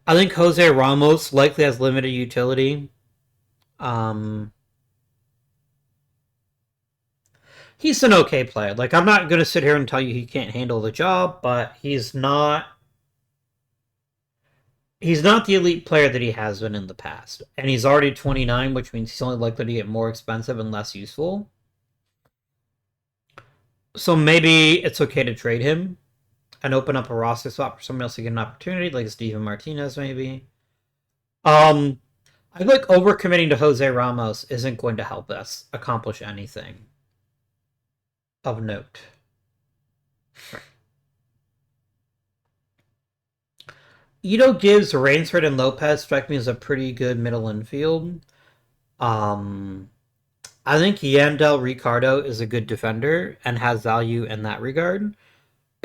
I think Jose Ramos likely has limited utility. He's an okay player. Like, I'm not going to sit here and tell you he can't handle the job, but he's not the elite player that he has been in the past. And he's already 29, which means he's only likely to get more expensive and less useful. So maybe it's okay to trade him and open up a roster spot for someone else to get an opportunity, like Steven Martinez, maybe. I feel like overcommitting to Jose Ramos isn't going to help us accomplish anything of note. Ito Gibbs, Rainsford, and Lopez strike me as a pretty good middle infield. I think Yandel Ricardo is a good defender and has value in that regard.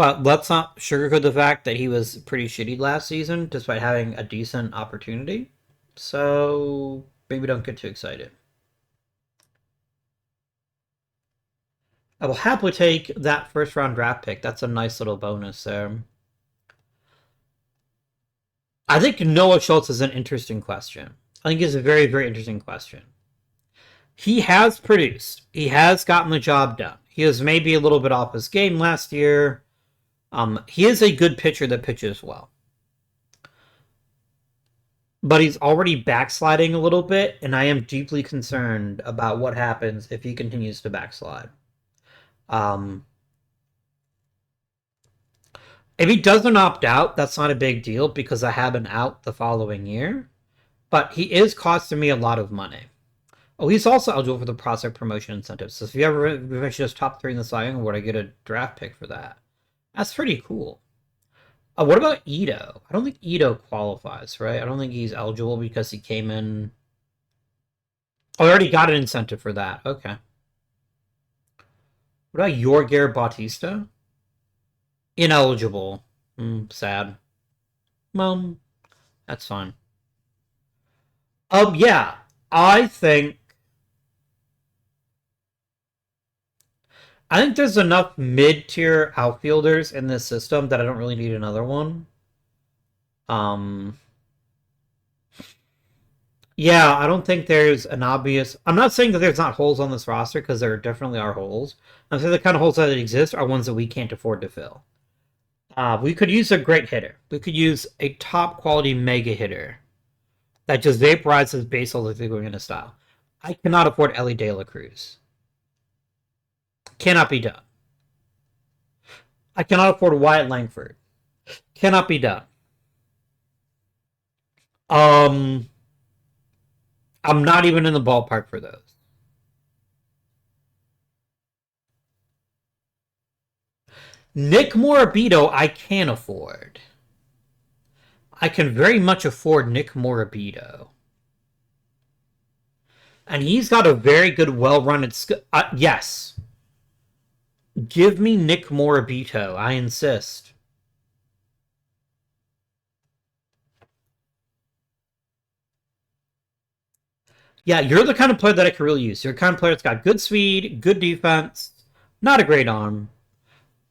But let's not sugarcoat the fact that he was pretty shitty last season, despite having a decent opportunity. So maybe don't get too excited. I will happily take that first round draft pick. That's a nice little bonus there. I think Noah Schultz is an interesting question. I think it's a very, very interesting question. He has produced. He has gotten the job done. He was maybe a little bit off his game last year. He is a good pitcher that pitches well. But he's already backsliding a little bit, and I am deeply concerned about what happens if he continues to backslide. Um, if he doesn't opt out, that's not a big deal because I have him out the following year. But he is costing me a lot of money. Oh, he's also eligible for the prospect promotion incentives. So if you ever eventually just top 3 in the Cy Young Award, I get a draft pick for that. That's pretty cool. What about Ito? I don't think Ito qualifies, right? I don't think he's eligible because he came in. Oh, I already got an incentive for that. Okay. What about Yorger Bautista? Ineligible. Sad. Well, that's fine. Yeah. I think there's enough mid-tier outfielders in this system that I don't really need another one. Um, yeah, I don't think there's an obvious. I'm not saying that there's not holes on this roster because there definitely are holes. I'm saying the kind of holes that exist are ones that we can't afford to fill. We could use a great hitter. We could use a top quality mega hitter that just vaporizes baseballs if they're going into style. I cannot afford Ellie De La Cruz. Cannot be done. I cannot afford Wyatt Langford. Cannot be done. Um, I'm not even in the ballpark for those. Nick Morabito, I can afford. I can very much afford Nick Morabito. And he's got a very good, well-run. Yes. Give me Nick Morabito. I insist. Yeah, you're the kind of player that I could really use. You're the kind of player that's got good speed, good defense, not a great arm,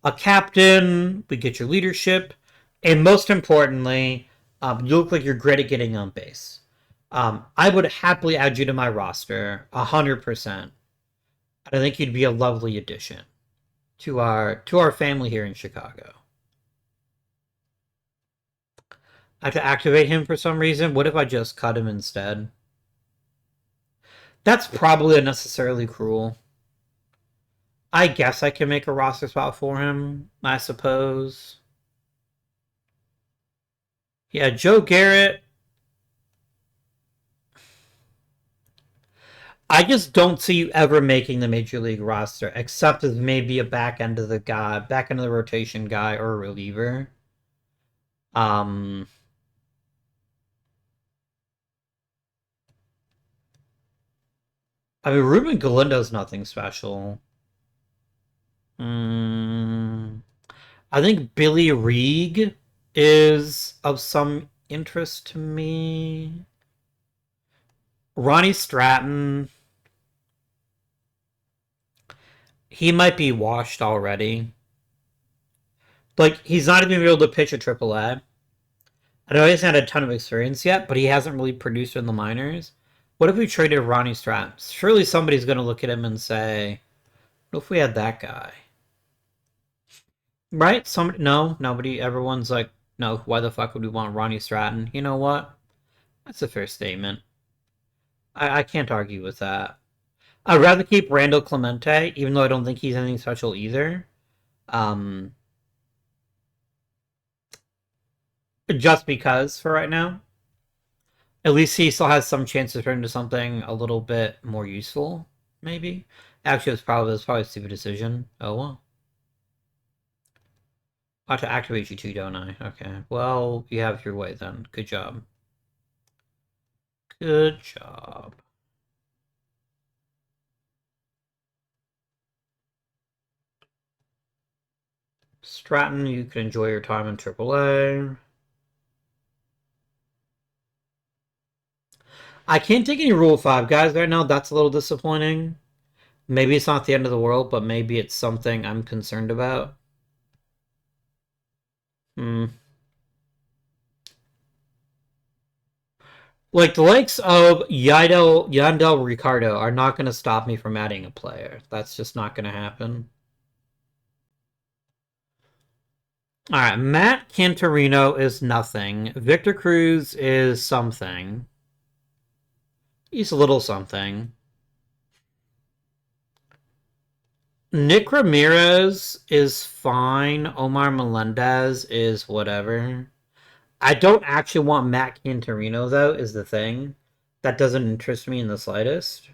a captain. We get your leadership, and most importantly, you look like you're great at getting on base. I would happily add you to my roster, 100%. I think you'd be a lovely addition to our family here in Chicago. I have to activate him for some reason. What if I just cut him instead? That's probably unnecessarily cruel. I guess I can make a roster spot for him, I suppose. Yeah, Joe Garrett. I just don't see you ever making the major league roster, except as maybe a back end of the rotation guy, or a reliever. Um, I mean, Ruben Galindo's nothing special. I think Billy Reed is of some interest to me. Ronnie Stratton, he might be washed already. Like, he's not even able to pitch at AAA. I know he hasn't had a ton of experience yet, but he hasn't really produced in the minors. What if we traded Ronnie Stratton? Surely somebody's going to look at him and say, what if we had that guy? Right? No, nobody, everyone's like, no, why the fuck would we want Ronnie Stratton? You know what? That's a fair statement. I can't argue with that. I'd rather keep Randall Clemente, even though I don't think he's anything special either. Um, just because for right now. At least he still has some chance to turn into something a little bit more useful, maybe. Actually, it was probably a stupid decision. Oh well. I have to activate you too, don't I? Okay. Well, you have your way then. Good job. Good job. Stratton, you can enjoy your time in AAA. I can't take any Rule 5 guys right now. That's a little disappointing. Maybe it's not the end of the world, but maybe it's something I'm concerned about. Like, the likes of Yandel Ricardo are not going to stop me from adding a player. That's just not going to happen. All right, Matt Cantorino is nothing. Victor Cruz is something. He's a little something. Nick Ramirez is fine. Omar Melendez is whatever. I don't actually want Matt Cantorino, though, is the thing. That doesn't interest me in the slightest.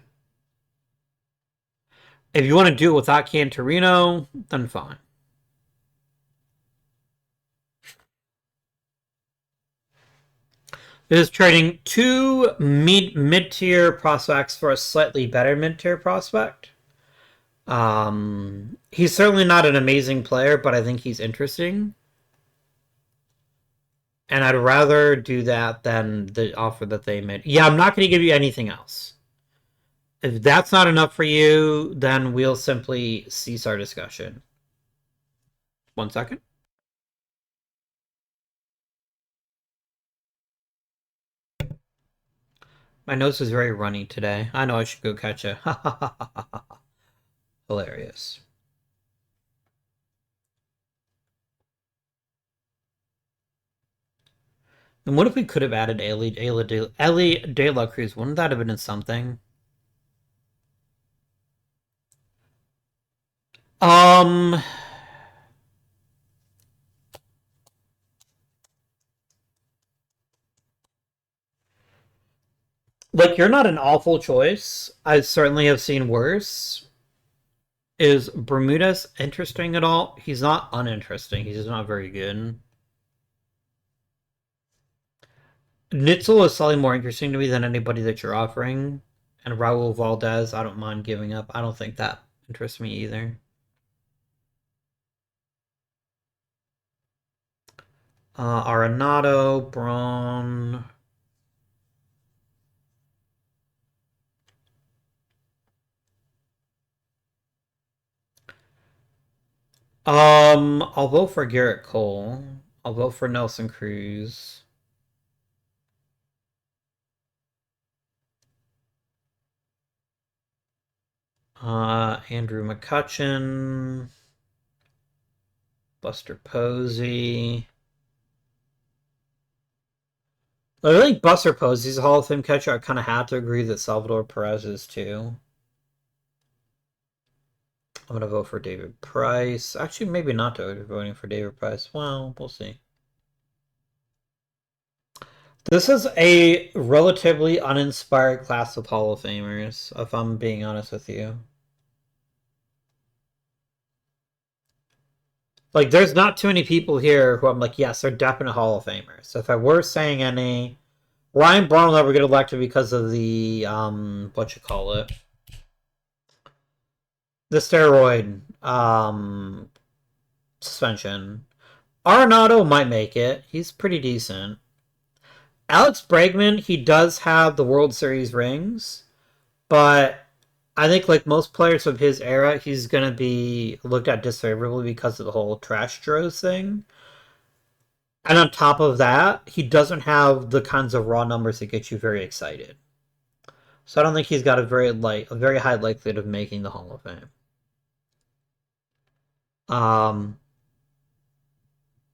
If you want to do it without Cantorino, then fine. It is trading two mid-tier prospects for a slightly better mid-tier prospect. He's certainly not an amazing player, but I think he's interesting. And I'd rather do that than the offer that they made. Yeah, I'm not going to give you anything else. If that's not enough for you, then we'll simply cease our discussion. 1 second. My nose is very runny today. I know I should go catch a. Hilarious. And what if we could have added Ellie De La Cruz? Wouldn't that have been something? Like, you're not an awful choice. I certainly have seen worse. Is Bermudez interesting at all? He's not uninteresting. He's just not very good. Nitzel is slightly more interesting to me than anybody that you're offering. And Raul Valdez, I don't mind giving up. I don't think that interests me either. Arenado, Braun. I'll vote for Garrett Cole. I'll vote for Nelson Cruz. Andrew McCutchen. Buster Posey. I think Buster Posey's a Hall of Fame catcher. I kind of have to agree that Salvador Perez is too. I'm going to vote for David Price. Actually, maybe not voting for David Price. Well, we'll see. This is a relatively uninspired class of Hall of Famers, if I'm being honest with you. Like, there's not too many people here who I'm like, yes, they're definite Hall of Famers. So if I were saying any, Ryan Braun will never get elected because of the, what you call it? The steroid, suspension. Arenado might make it. He's pretty decent. Alex Bregman, he does have the World Series rings, but I think like most players of his era, he's going to be looked at disfavorably because of the whole trash throws thing. And on top of that, he doesn't have the kinds of raw numbers that get you very excited. So I don't think he's got a very high likelihood of making the Hall of Fame.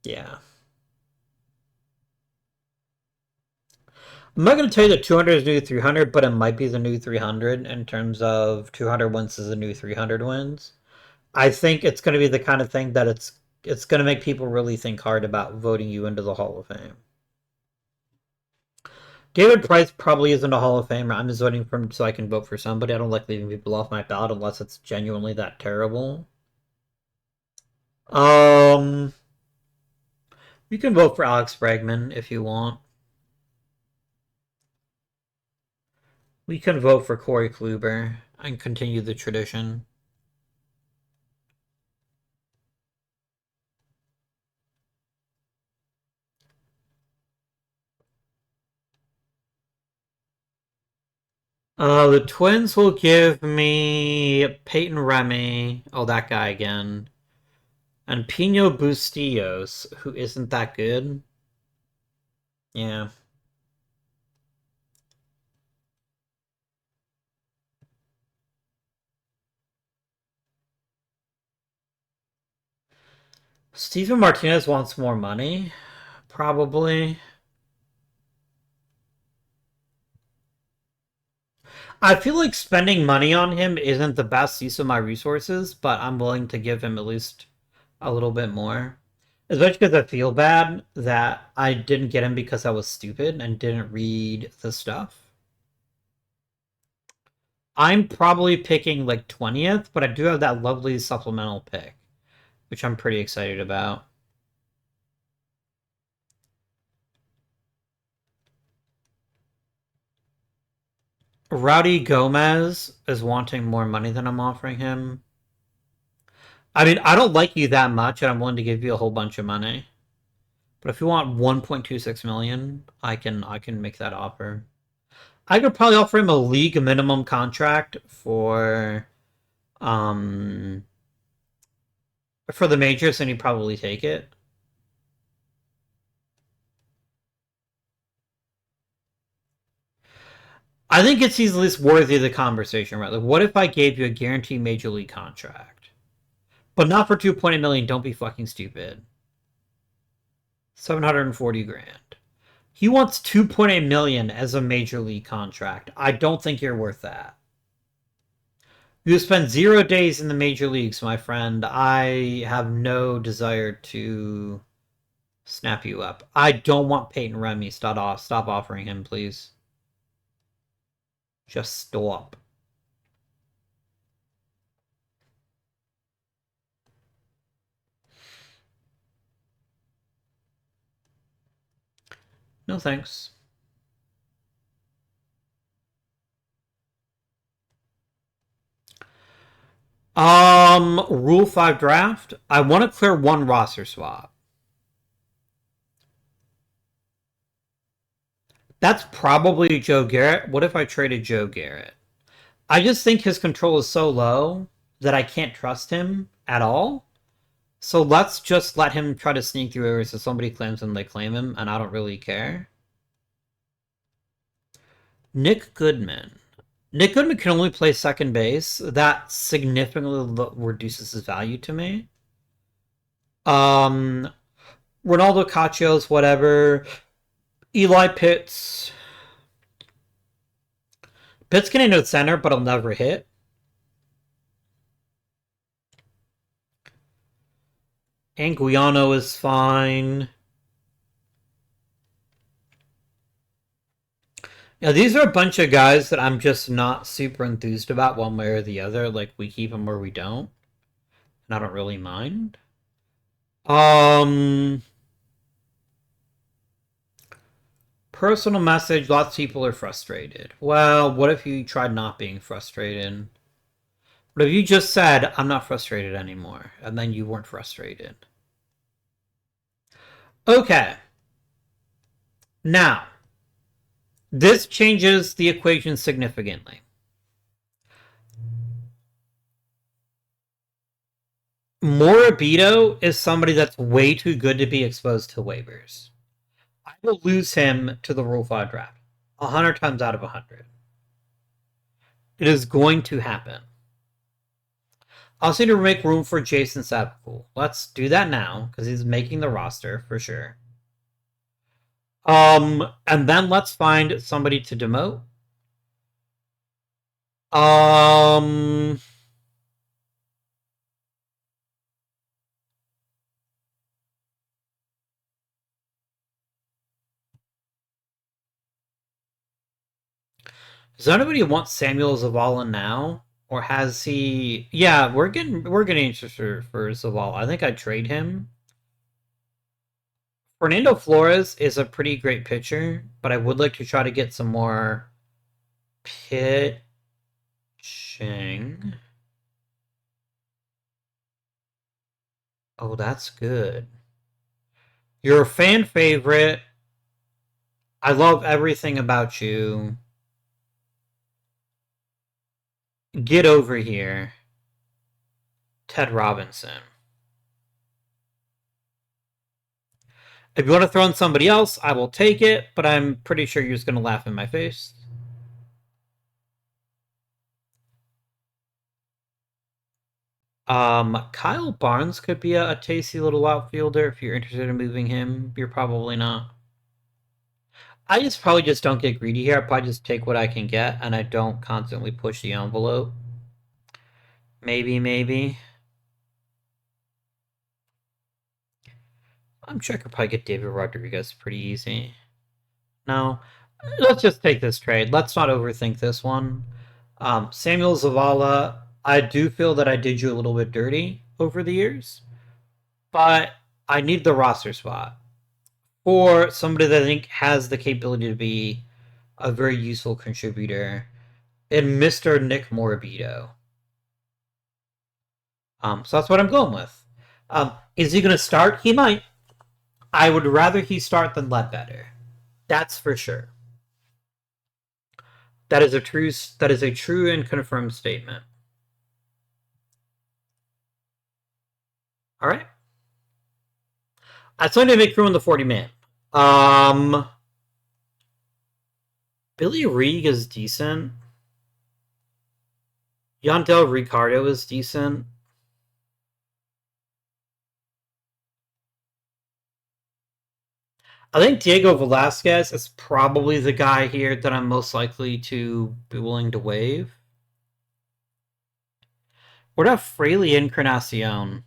Yeah. I'm not going to tell you that 200 is the new 300, but it might be the new 300 in terms of 200 wins is the new 300 wins. I think it's going to be the kind of thing that it's going to make people really think hard about voting you into the Hall of Fame. David Price probably isn't a Hall of Famer. I'm just voting for him so I can vote for somebody. I don't like leaving people off my ballot unless it's genuinely that terrible. You can vote for Alex Bregman if you want. We can vote for Corey Kluber and continue the tradition. The Twins will give me Peyton Remy. Oh, that guy again. And Pino Bustillos, who isn't that good. Yeah. Steven Martinez wants more money. Probably. I feel like spending money on him isn't the best use of my resources, but I'm willing to give him at least a little bit more. Especially because I feel bad that I didn't get him because I was stupid and didn't read the stuff. I'm probably picking like 20th, but I do have that lovely supplemental pick, which I'm pretty excited about. Rowdy Gomez is wanting more money than I'm offering him. I mean, I don't like you that much, and I'm willing to give you a whole bunch of money. But if you want 1.26 million, I can make that offer. I could probably offer him a league minimum contract um for the majors, and he'd probably take it. I think it's at least worthy of the conversation, right? Like, what if I gave you a guaranteed major league contract, but not for 2.8 million? Don't be fucking stupid. 740 grand. He wants 2.8 million as a major league contract. I don't think you're worth that. You spent 0 days in the major leagues, my friend. I have no desire to snap you up. I don't want Peyton Remy. Stop offering him, please. Just stop. No thanks. Rule 5 draft. I want to clear one roster swap. That's probably Joe Garrett. What if I traded Joe Garrett? I just think his control is so low that I can't trust him at all. So let's just let him try to sneak through areas so somebody claims him, they claim him, and I don't really care. Nick Goodman. Nick Goodman can only play second base. That significantly reduces his value to me. Um, Ronaldo Cachos, whatever. Eli Pitts. Pitts can hit center, but he'll never hit. Anguiano is fine. Yeah, these are a bunch of guys that I'm just not super enthused about one way or the other. Like, we keep them or we don't. And I don't really mind. Personal message, lots of people are frustrated. Well, what if you tried not being frustrated? What if you just said, I'm not frustrated anymore, and then you weren't frustrated? Okay. Now, this changes the equation significantly. Morabito is somebody that's way too good to be exposed to waivers. I will lose him to the Rule 5 draft 100 times out of 100. It is going to happen. I also need to make room for Jason Sabapool. Let's do that now, because he's making the roster for sure. And then let's find somebody to demote. Um, does anybody want Samuel Zavala now? Or has he? Yeah, we're getting interested for Zavala. I think I'd trade him. Fernando Flores is a pretty great pitcher, but I would like to try to get some more pitching. Oh, that's good. You're a fan favorite. I love everything about you. Get over here. Ted Robinson. If you want to throw in somebody else, I will take it, but I'm pretty sure you're just going to laugh in my face. Kyle Barnes could be a tasty little outfielder if you're interested in moving him. You're probably not. I just probably just don't get greedy here. I probably just take what I can get, and I don't constantly push the envelope. Maybe. I'm sure I could probably get David Rodriguez pretty easy. No, let's just take this trade. Let's not overthink this one. Samuel Zavala, I do feel that I did you a little bit dirty over the years, but I need the roster spot for somebody that I think has the capability to be a very useful contributor in Mr. Nick Morabito. So that's what I'm going with. Is he going to start? He might. I would rather he start than Ledbetter. That's for sure. That is a true and confirmed statement. All right. I still need to make room in the 40-man. Billy Reed is decent. Yandel Ricardo is decent. I think Diego Velasquez is probably the guy here that I'm most likely to be willing to waive. What about Fraley Encarnacion?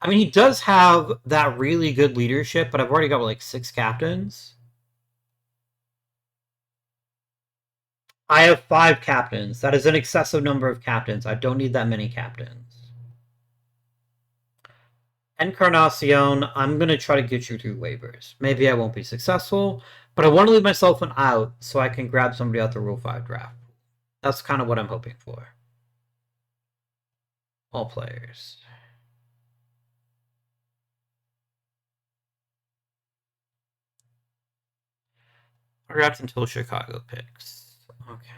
I mean, he does have that really good leadership, but I've already got like 6 captains. I have 5 captains. That is an excessive number of captains. I don't need that many captains. Encarnacion, I'm going to try to get you through waivers. Maybe I won't be successful, but I want to leave myself an out so I can grab somebody out the Rule 5 draft. That's kind of what I'm hoping for. All players. Draft until Chicago picks. Okay.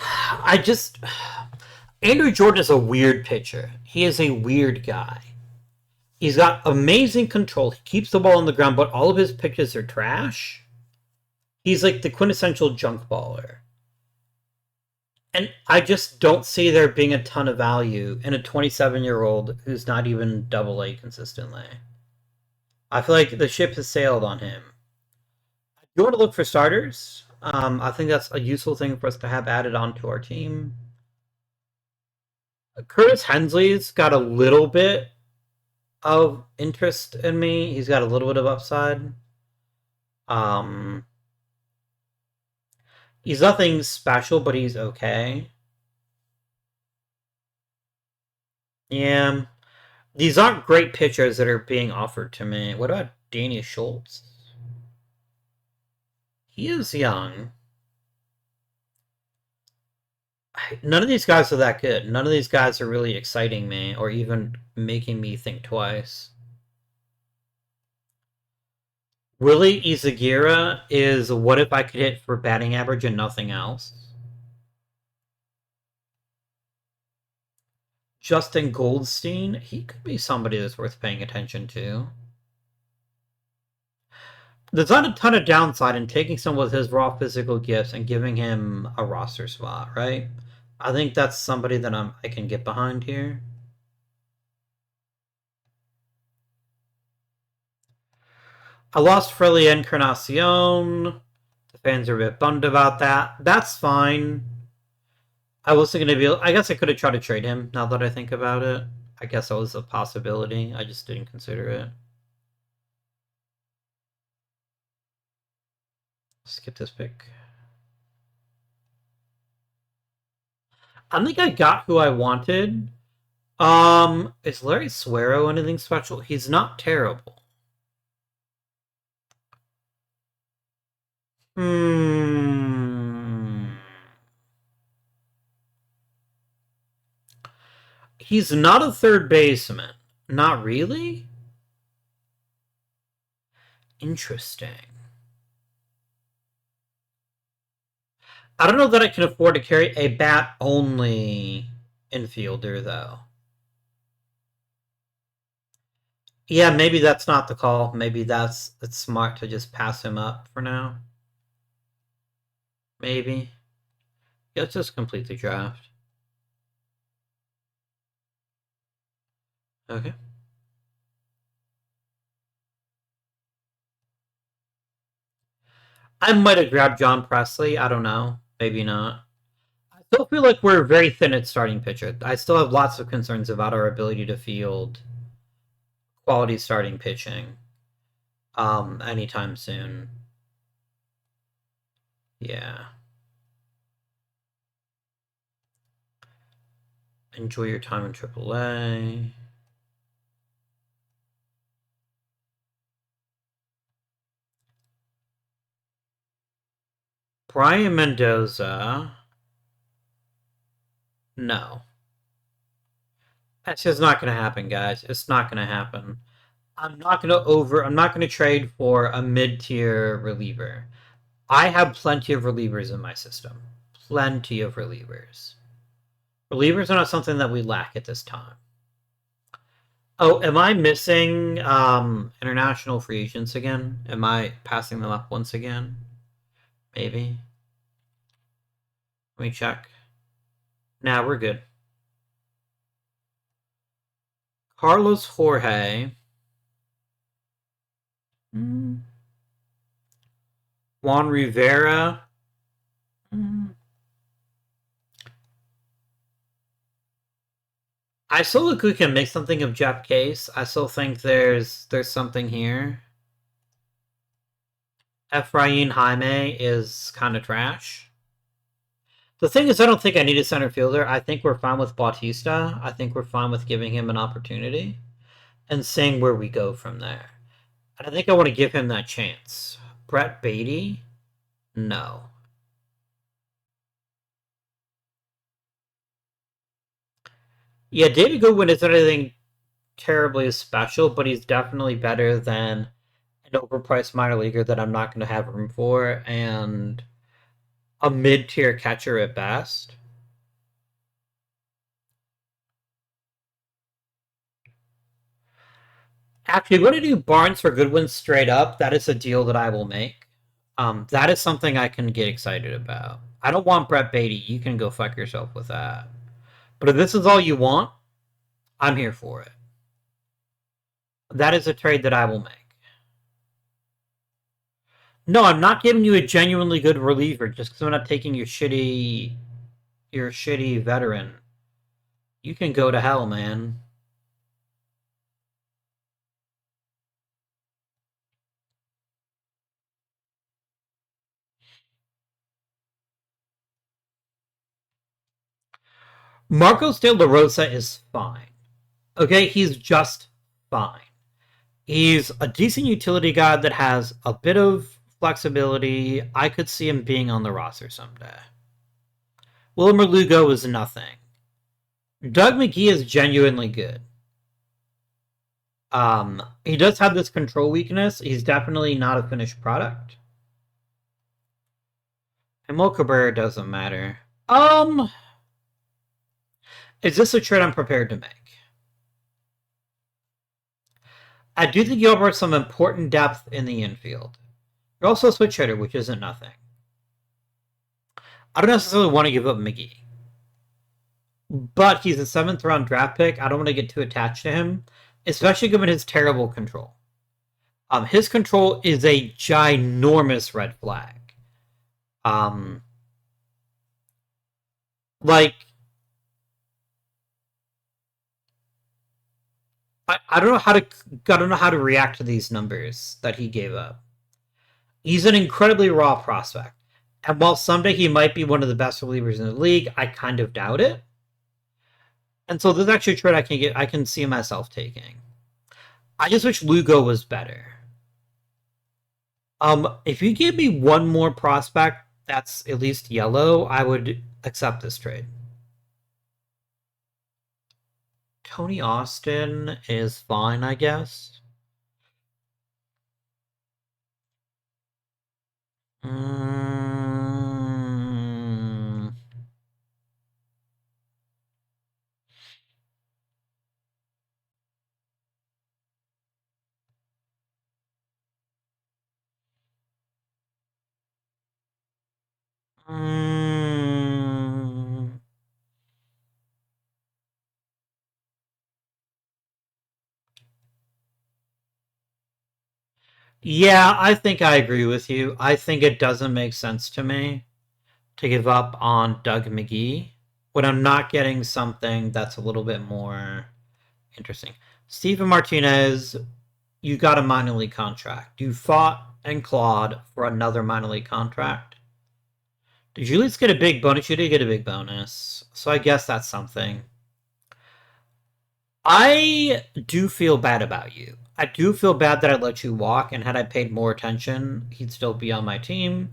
I just. Andrew Jordan is a weird pitcher. He is a weird guy. He's got amazing control. He keeps the ball on the ground, but all of his pitches are trash. He's like the quintessential junk baller. And I just don't see there being a ton of value in a 27-year-old who's not even double A consistently. I feel like the ship has sailed on him. You want to look for starters? I think that's a useful thing for us to have added onto our team. Curtis Hensley's got a little bit of interest in me. He's got a little bit of upside. He's nothing special, but he's okay. Yeah. These aren't great pitchers that are being offered to me. What about Danny Schultz? He is young. None of these guys are that good. None of these guys are really exciting me or even making me think twice. Willie Izagira is what if I could hit for batting average and nothing else. Justin Goldstein, he could be somebody that's worth paying attention to. There's not a ton of downside in taking someone with his raw physical gifts and giving him a roster spot, right? I think that's somebody that I can get behind here. I lost Frelly Encarnacion. The fans are a bit bummed about that. That's fine. I wasn't going to be... I guess I could have tried to trade him, now that I think about it. I guess that was a possibility. I just didn't consider it. Skip this pick. I think I got who I wanted. Is Larry Suero anything special? He's not terrible. He's not a third baseman. Not really? Interesting. I don't know that I can afford to carry a bat-only infielder, though. Yeah, maybe that's not the call. Maybe it's smart to just pass him up for now. Maybe. Yeah, let's just complete the draft. Okay. I might have grabbed John Presley. I don't know. Maybe not. I still feel like we're very thin at starting pitcher. I still have lots of concerns about our ability to field quality starting pitching anytime soon. Yeah. Enjoy your time in AAA. Brian Mendoza. No. That's just not going to happen, guys. It's not going to happen. I'm not going to trade for a mid-tier reliever. I have plenty of relievers in my system. Plenty of relievers. Relievers are not something that we lack at this time. Oh, am I missing international free agents again? Am I passing them up once again? Maybe. Let me check. Nah, we're good. Carlos Jorge. Juan Rivera. I still look we can make something of Jeff Case. I still think there's something here. Efrain Jaime is kind of trash. The thing is, I don't think I need a center fielder. I think we're fine with Bautista. I think we're fine with giving him an opportunity and seeing where we go from there. And I think I want to give him that chance. Brett Beatty? No. Yeah, David Goodwin isn't anything terribly special, but he's definitely better than an overpriced minor leaguer that I'm not going to have room for, and a mid-tier catcher at best. Actually, I'm going to do Barnes for Goodwin straight up. That is a deal that I will make. That is something I can get excited about. I don't want Brett Beatty. You can go fuck yourself with that. But if this is all you want, I'm here for it. That is a trade that I will make. No, I'm not giving you a genuinely good reliever just because I'm not taking your shitty veteran. You can go to hell, man. Marcos De La Rosa is fine. Okay, he's just fine. He's a decent utility guy that has a bit of flexibility. I could see him being on the roster someday. Wilmer Lugo is nothing. Doug McGee is genuinely good. He does have this control weakness. He's definitely not a finished product. And Mo Cabrera doesn't matter. Is this a trade I'm prepared to make? I do think you offer some important depth in the infield. You're also a switch hitter, which isn't nothing. I don't necessarily want to give up McGee. But he's a 7th round draft pick. I don't want to get too attached to him, especially given his terrible control. His control is a ginormous red flag. Like, I don't know how to react to these numbers that he gave up. He's an incredibly raw prospect. And while someday he might be one of the best relievers in the league, I kind of doubt it. And so this is actually a trade I can see myself taking. I just wish Lugo was better. If you give me one more prospect that's at least yellow, I would accept this trade. Tony Austin is fine, I guess. Mm, mm, yeah, I think I agree with you. I think it doesn't make sense to me to give up on Doug McGee when I'm not getting something that's a little bit more interesting. Steven Martinez, you got a minor league contract. You fought and clawed for another minor league contract. Did you at least get a big bonus? You did get a big bonus. So I guess that's something. I do feel bad about you. I do feel bad that I let you walk, and had I paid more attention, he'd still be on my team.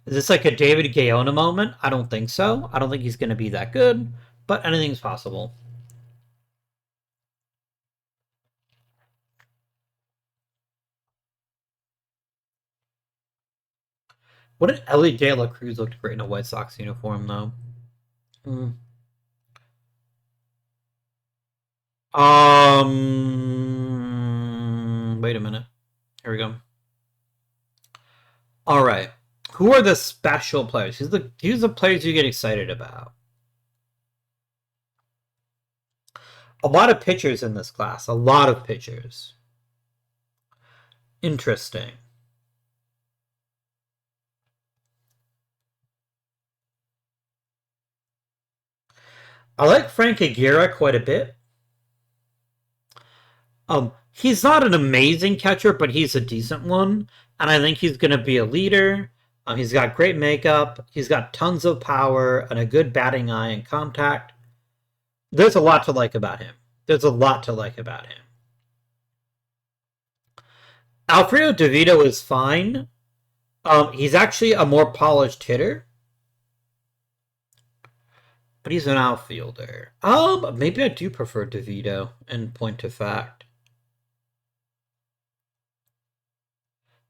Is this like a David Gaona moment? I don't think so. I don't think he's going to be that good, but anything's possible. What did Ellie De La Cruz looked great in a White Sox uniform, though? Mm. Wait a minute. Here we go. All right. Who are the special players? Who's the players you get excited about? A lot of pitchers in this class. A lot of pitchers. Interesting. I like Frank Aguirre quite a bit. He's not an amazing catcher, but he's a decent one, and I think he's going to be a leader. He's got great makeup. He's got tons of power and a good batting eye and contact. There's a lot to like about him. There's a lot to like about him. Alfredo DeVito is fine. He's actually a more polished hitter, but he's an outfielder. Maybe I do prefer DeVito in point of fact.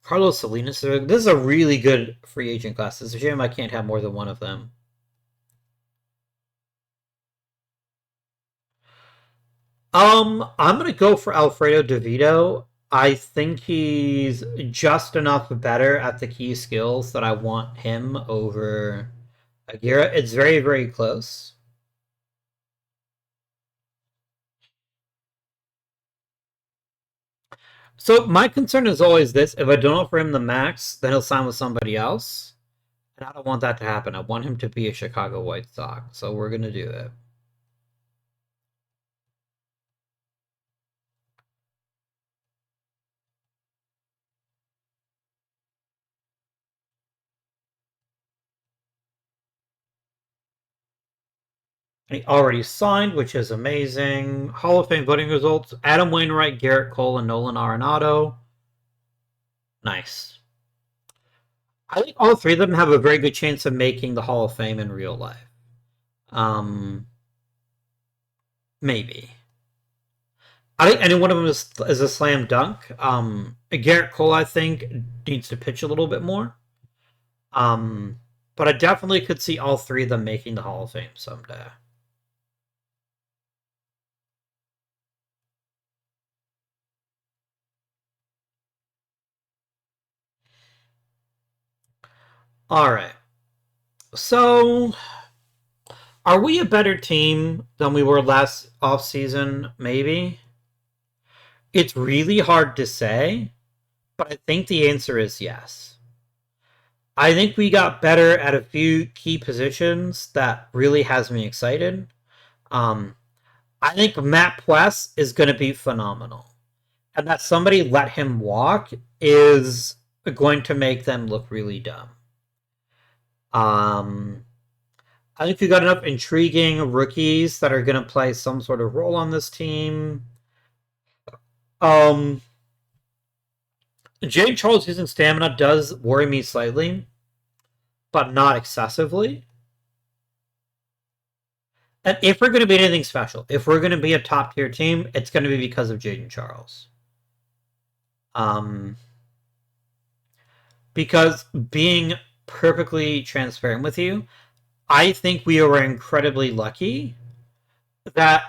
Carlos Salinas. This is a really good free agent class. It's a shame I can't have more than one of them. I'm gonna go for Alfredo DeVito. I think he's just enough better at the key skills that I want him over Aguirre. It's very, very close. So my concern is always this: if I don't offer him the max, then he'll sign with somebody else, and I don't want that to happen. I want him to be a Chicago White Sox, so we're gonna do it. And he already signed, which is amazing. Hall of Fame voting results: Adam Wainwright, Garrett Cole, and Nolan Arenado. Nice. I think all three of them have a very good chance of making the Hall of Fame in real life. Um, maybe. I think any one of them is a slam dunk. Garrett Cole, I think, needs to pitch a little bit more. Um, but I definitely could see all three of them making the Hall of Fame someday. All right. So, are we a better team than we were last off season? Maybe. It's really hard to say, but I think the answer is yes. I think we got better at a few key positions that really has me excited. Um, I think Matt Puess is going to be phenomenal. And that somebody let him walk is going to make them look really dumb. Um, I think we got enough intriguing rookies that are going to play some sort of role on this team. Um, Jay Charles using stamina does worry me slightly, but not excessively. And if we're going to be anything special, if we're going to be a top tier team, it's going to be because of Jaden Charles. Because being perfectly transparent with you, I think we were incredibly lucky that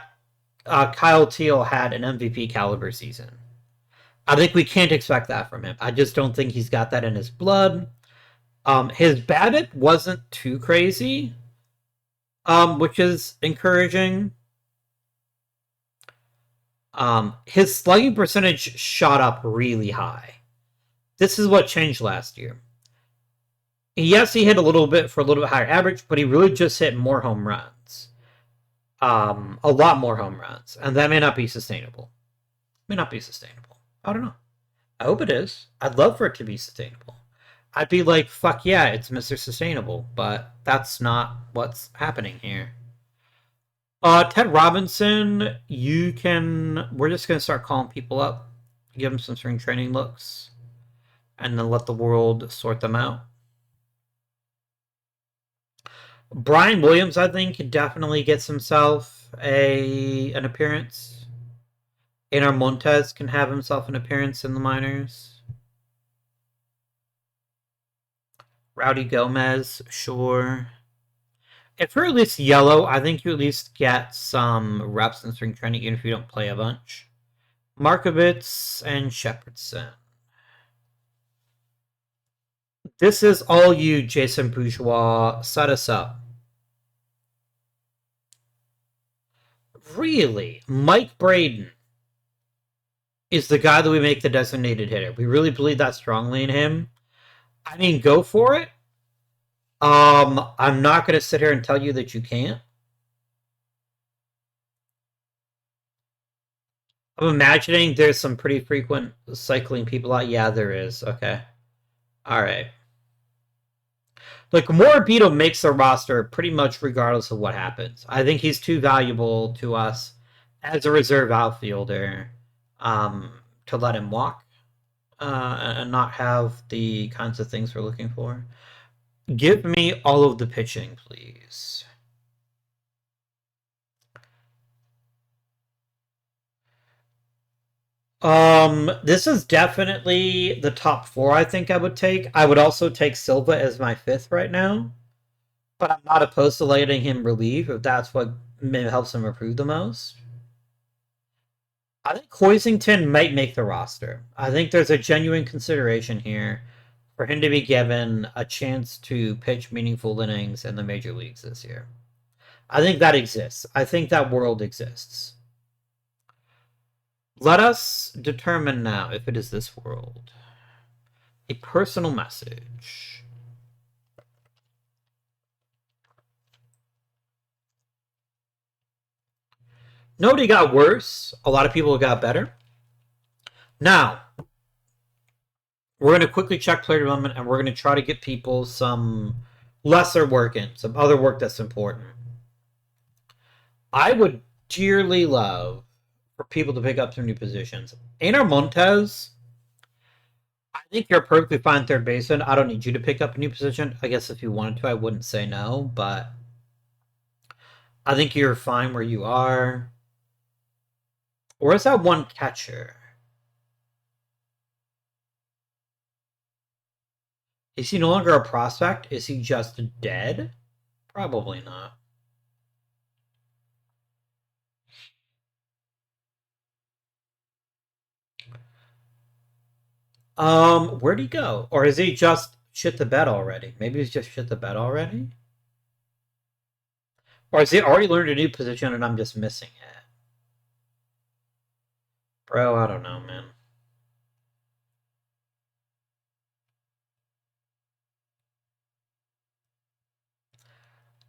Kyle Teal had an MVP caliber season. I think we can't expect that from him. I just don't think he's got that in his blood. His BABIP wasn't too crazy, which is encouraging. His slugging percentage shot up really high. This is what changed last year. Yes, he hit a little bit for a little bit higher average, but he really just hit more home runs. A lot more home runs. And that may not be sustainable. May not be sustainable. I don't know. I hope it is. I'd love for it to be sustainable. I'd be like, fuck yeah, it's Mr. Sustainable, but that's not what's happening here. Ted Robinson, we're just going to start calling people up, give them some spring training looks, and then let the world sort them out. Brian Williams, I think, definitely gets himself an appearance. Anar Montes can have himself an appearance in the minors. Rowdy Gomez, sure. If you're at least yellow, I think you at least get some reps in spring training, even if you don't play a bunch. Markovitz and Shepardson. This is all you, Jason Bourgeois. Set us up. Really? Mike Braden is the guy that we make the designated hitter. We really believe that strongly in him. I mean, go for it. I'm not going to sit here and tell you that you can't. I'm imagining there's some pretty frequent cycling people out. Yeah, there is. Okay. All right. Like, Morabito makes the roster pretty much regardless of what happens. I think he's too valuable to us as a reserve outfielder to let him walk and not have the kinds of things we're looking for. Give me all of the pitching, please. This is definitely the top 4 I think I would take. I would also take Silva as my 5th right now. But I'm not opposed to letting him relieve if that's what helps him improve the most. I think Hoisington might make the roster. I think there's a genuine consideration here for him to be given a chance to pitch meaningful innings in the major leagues this year. I think that exists. I think that world exists. Let us determine now if it is this world. A personal message. Nobody got worse. A lot of people got better. Now, we're going to quickly check player development, and we're going to try to get people some lesser work in, some other work that's important. I would dearly love for people to pick up some new positions. Anar Montes, I think you're perfectly fine third baseman. I don't need you to pick up a new position. I guess if you wanted to, I wouldn't say no, but I think you're fine where you are. Or is that one catcher? Is he no longer a prospect? Is he just dead? Probably not. Where'd he go? Or is he just shit the bed already? Maybe he's just shit the bed already? Or has he already learned a new position and I'm just missing it? Bro, I don't know, man.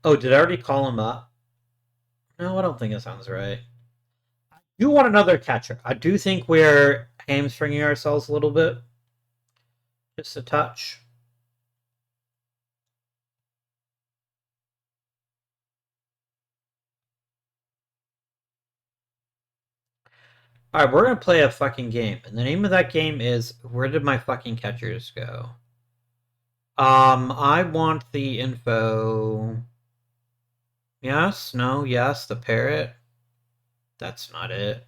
Oh, did I already call him up? No, I don't think it sounds right. You want another catcher. I do think we're hamstringing ourselves a little bit. Just a touch. Alright, we're gonna play a fucking game. And the name of that game is Where Did My Fucking Catchers Go? I want the info. Yes, no, yes, the parrot. That's not it.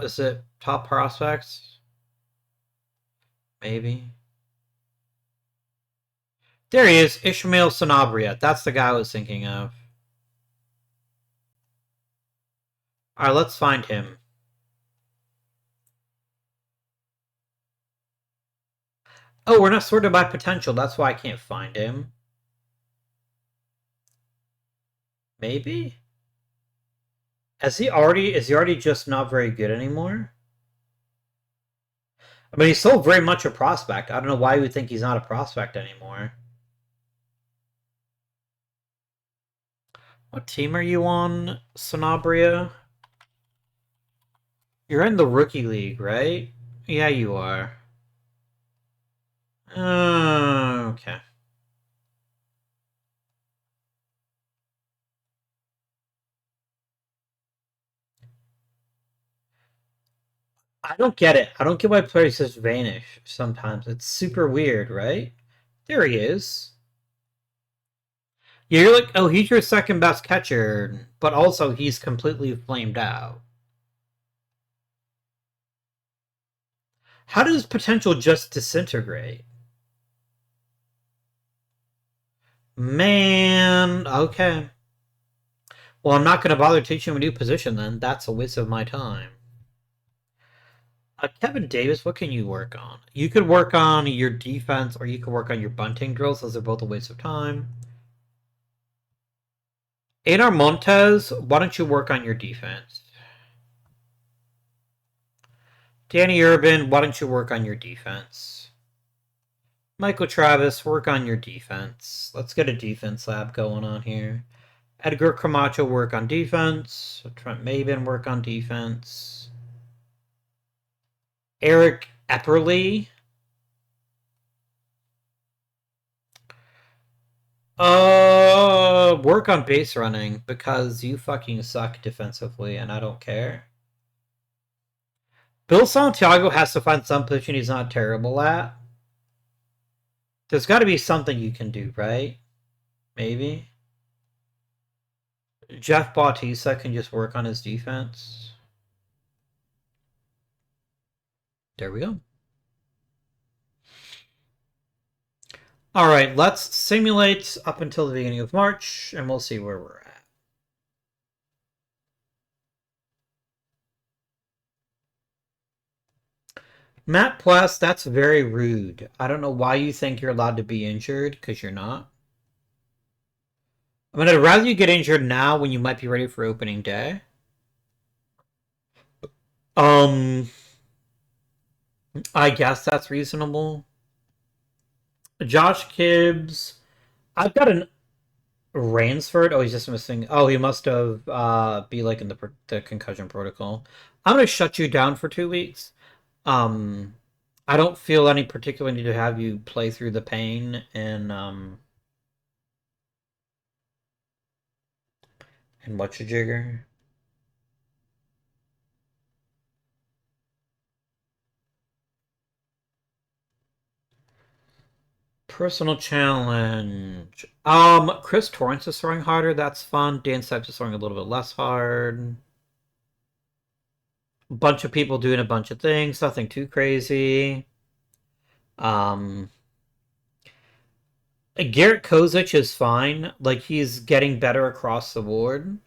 Is it top prospects? Maybe. There he is, Ishmael Sanabria. That's the guy I was thinking of. Alright, let's find him. Oh, we're not sorted by potential. That's why I can't find him. Maybe? Is he already just not very good anymore? I mean, he's still very much a prospect. I don't know why you would think he's not a prospect anymore. What team are you on, Sanabria? You're in the rookie league, right? Yeah, you are. Okay. I don't get it. I don't get why players just vanish sometimes. It's super weird, right? There he is. Yeah, you're like, oh, he's your second best catcher, but also he's completely flamed out. How does potential just disintegrate? Man, okay. Well, I'm not going to bother teaching him a new position then. That's a waste of my time. Kevin Davis, what can you work on? You could work on your defense or you could work on your bunting drills. Those are both a waste of time. Einar Montez, why don't you work on your defense? Danny Urban, why don't you work on your defense? Michael Travis, work on your defense. Let's get a defense lab going on here. Edgar Camacho, work on defense. Trent Maben, work on defense. Eric Epperly. Work on base running because you fucking suck defensively and I don't care. Bill Santiago has to find some position he's not terrible at. There's got to be something you can do, right? Maybe. Jeff Bautista can just work on his defense. There we go. Alright, let's simulate up until the beginning of March, and we'll see where we're at. Matt Plus, that's very rude. I don't know why you think you're allowed to be injured, because you're not. I mean, I'd rather you get injured now when you might be ready for opening day. I guess that's reasonable. Josh Gibbs, I've got an Rainsford. Oh, he's just missing. Oh, he must have be like in the concussion protocol. I'm gonna shut you down for 2 weeks. Um, I don't feel any particular need to have you play through the pain and whatcha jigger. Personal challenge. Chris Torrance is throwing harder. That's fun. Dan Steps is throwing a little bit less hard. A bunch of people doing a bunch of things. Nothing too crazy. Um, Garrett Kozic is fine. Like he's getting better across the board.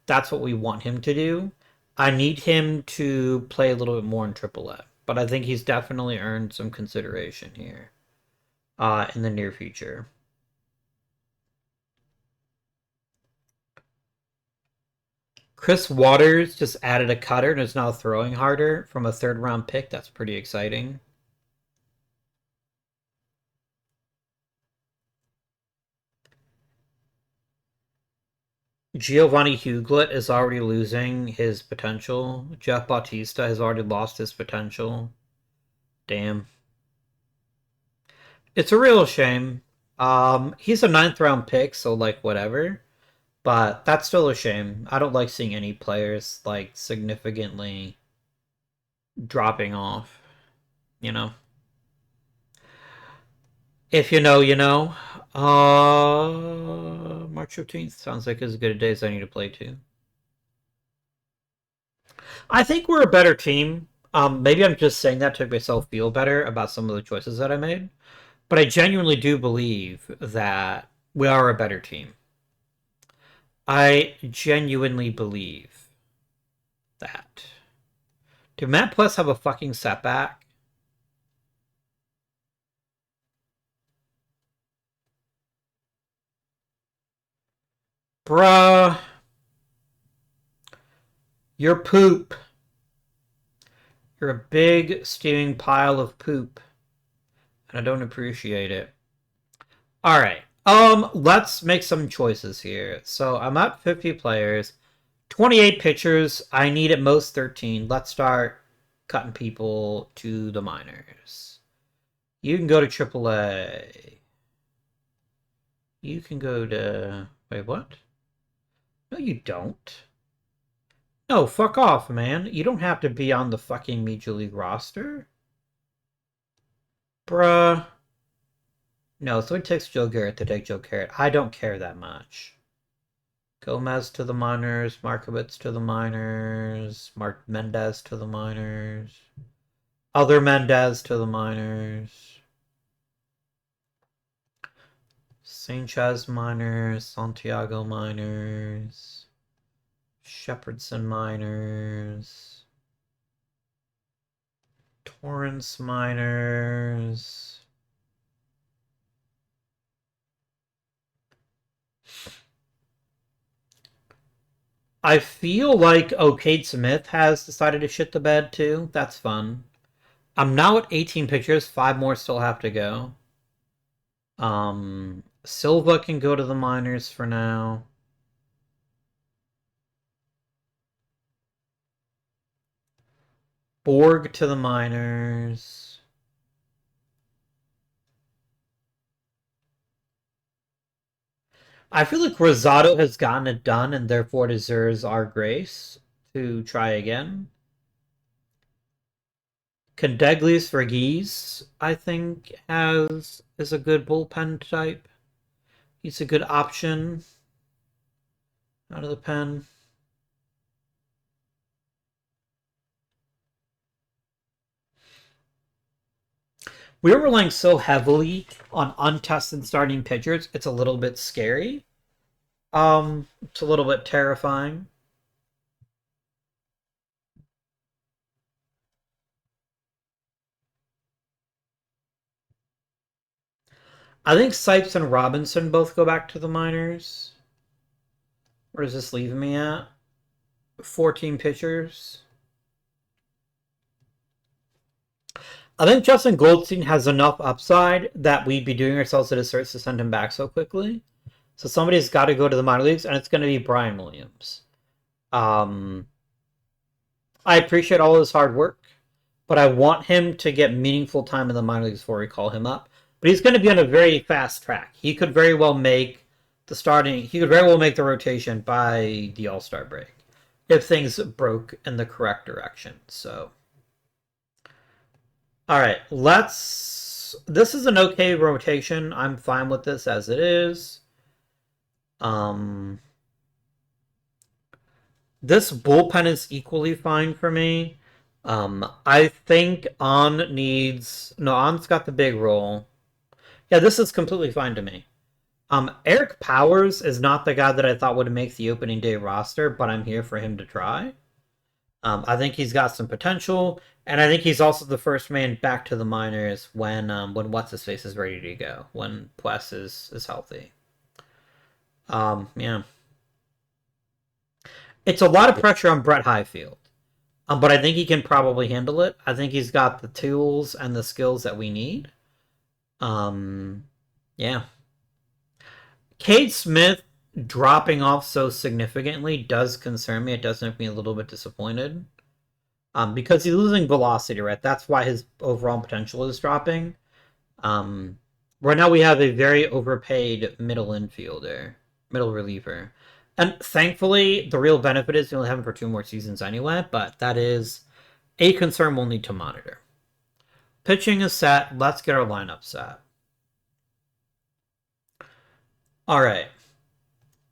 That's what we want him to do. I need him to play a little bit more in AAA, but I think he's definitely earned some consideration here in the near future. Chris Waters just added a cutter and is now throwing harder from a third round pick. That's pretty exciting. Giovanni Huglet is already losing his potential. Jeff Bautista has already lost his potential. Damn. It's a real shame. He's a ninth round pick, so like whatever. But that's still a shame. I don't like seeing any players like significantly dropping off, you know. If you know, you know. March 15th sounds like as good a day as I need to play too. I think we're a better team. Maybe I'm just saying that to make myself feel better about some of the choices that I made. But I genuinely do believe that we are a better team. I genuinely believe that. Did Matt Plus have a fucking setback? Bruh, you're poop. You're a big steaming pile of poop. And I don't appreciate it. Alright. Let's make some choices here. So I'm at 50 players, 28 pitchers. I need at most 13. Let's start cutting people to the minors. You can go to AAA. You can go to... Wait, what? No, you don't. No, fuck off, man. You don't have to be on the fucking Major League roster. Bruh. No, so it takes Joe Garrett to take Joe Garrett. I don't care that much. Gomez to the minors. Markovitz to the minors. Mark Mendez to the minors. Other Mendez to the minors. Sanchez minors. Santiago minors. Shepherdson minors. Torrance minors. I feel like Cade Smith has decided to shit the bed too. That's fun. I'm now at 18 pitchers. 5 more still have to go. Silva can go to the minors for now. Borg to the minors. I feel like Rosado has gotten it done and therefore deserves our grace to try again. Condeglius Verghese, I think, is a good bullpen type. He's a good option out of the pen. We're relying so heavily on untested starting pitchers, it's a little bit scary. It's a little bit terrifying. I think Sipes and Robinson both go back to the minors. Where does this leave me at? 14 pitchers. I think Justin Goldstein has enough upside that we'd be doing ourselves a disservice to send him back so quickly. So somebody's got to go to the minor leagues, and it's going to be Brian Williams. I appreciate all his hard work, but I want him to get meaningful time in the minor leagues before we call him up. But he's going to be on a very fast track. He could very well make the starting. He could very well make the rotation by the All-Star break if things broke in the correct direction. So, all right, let's. This is an okay rotation. I'm fine with this as it is. This bullpen is equally fine for me. I think On needs. No, On's got the big role. Yeah, this is completely fine to me. Eric Powers is not the guy that I thought would make the opening day roster, but I'm here for him to try. I think he's got some potential, and I think he's also the first man back to the minors when what's his face is ready to go, when Pues is healthy. Yeah, it's a lot of pressure on Brett Highfield, but I think he can probably handle it. I think he's got the tools and the skills that we need. Yeah. Cade Smith dropping off so significantly does concern me. It does make me a little bit disappointed. Because he's losing velocity, right? That's why his overall potential is dropping. Right now we have a very overpaid middle infielder, middle reliever. And thankfully, the real benefit is we only have him for 2 more seasons anyway, but that is a concern we'll need to monitor. Pitching is set. Let's get our lineup set. All right.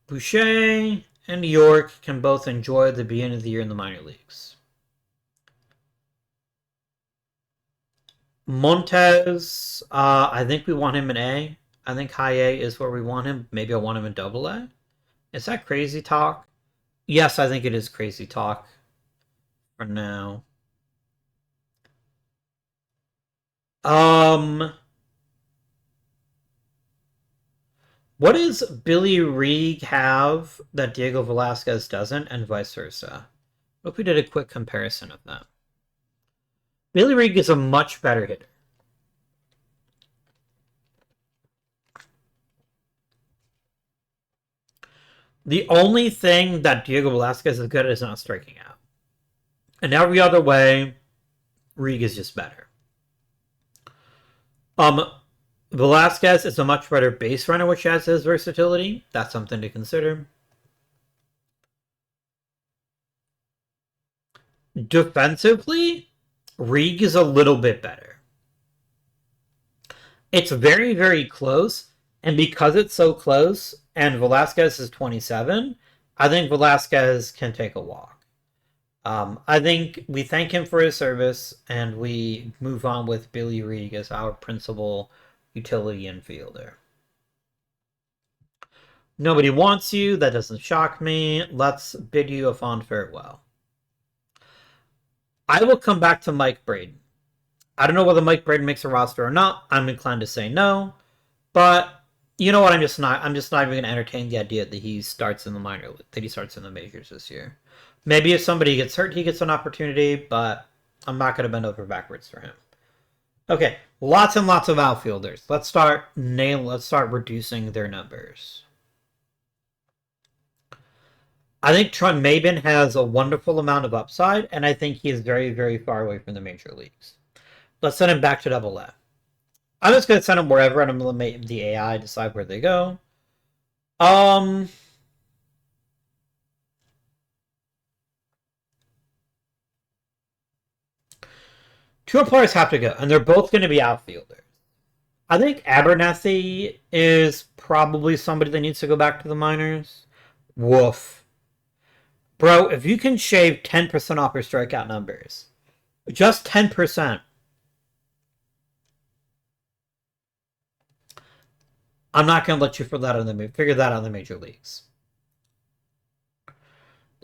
Boucher and York can both enjoy the beginning of the year in the minor leagues. Montez, I think we want him in A. I think high A is where we want him. Maybe I want him in double A. Is that crazy talk? Yes, I think it is crazy talk for now. What does Billy Reed have that Diego Velasquez doesn't, and vice versa? What if we did a quick comparison of that? Billy Reed is a much better hitter. The only thing that Diego Velasquez is good at is not striking out. And every other way, Reed is just better. Velasquez is a much better base runner, which has his versatility. That's something to consider. Defensively, Reed is a little bit better. It's very, very close. And because it's so close, and Velasquez is 27, I think Velasquez can take a walk. I think we thank him for his service, and we move on with Billy Reed as our principal utility infielder. Nobody wants you. That doesn't shock me. Let's bid you a fond farewell. I will come back to Mike Braden. I don't know whether Mike Braden makes a roster or not. I'm inclined to say no, but you know what? I'm just not even going to entertain the idea that he starts in the majors this year. Maybe if somebody gets hurt, he gets an opportunity, but I'm not going to bend over backwards for him. Okay, lots and lots of outfielders. Let's start reducing their numbers. I think Trent Maben has a wonderful amount of upside, and I think he is very, very far away from the major leagues. Let's send him back to Double A. I'm just going to send them wherever, and I'm going to make the AI decide where they go. Two players have to go, and they're both going to be outfielders. I think Abernathy is probably somebody that needs to go back to the minors. Woof. Bro, if you can shave 10% off your strikeout numbers, just 10%, I'm not going to let you figure that out in the major leagues.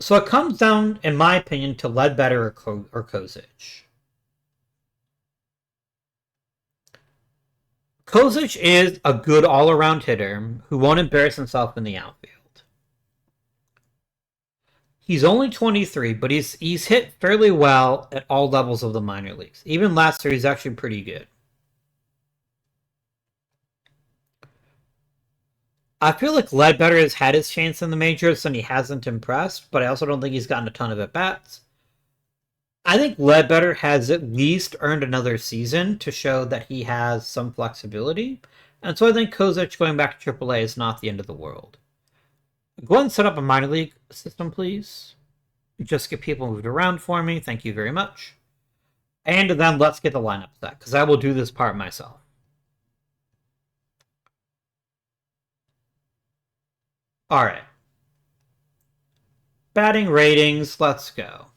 So it comes down, in my opinion, to Ledbetter or Kozic. Kozic is a good all-around hitter who won't embarrass himself in the outfield. He's only 23, but he's hit fairly well at all levels of the minor leagues. Even last year, he's actually pretty good. I feel like Ledbetter has had his chance in the majors and he hasn't impressed, but I also don't think he's gotten a ton of at-bats. I think Ledbetter has at least earned another season to show that he has some flexibility. And so I think Kozic going back to AAA is not the end of the world. Go ahead and set up a minor league system, please. Just get people moved around for me. Thank you very much. And then let's get the lineup set, because I will do this part myself. All right. Batting ratings, let's go.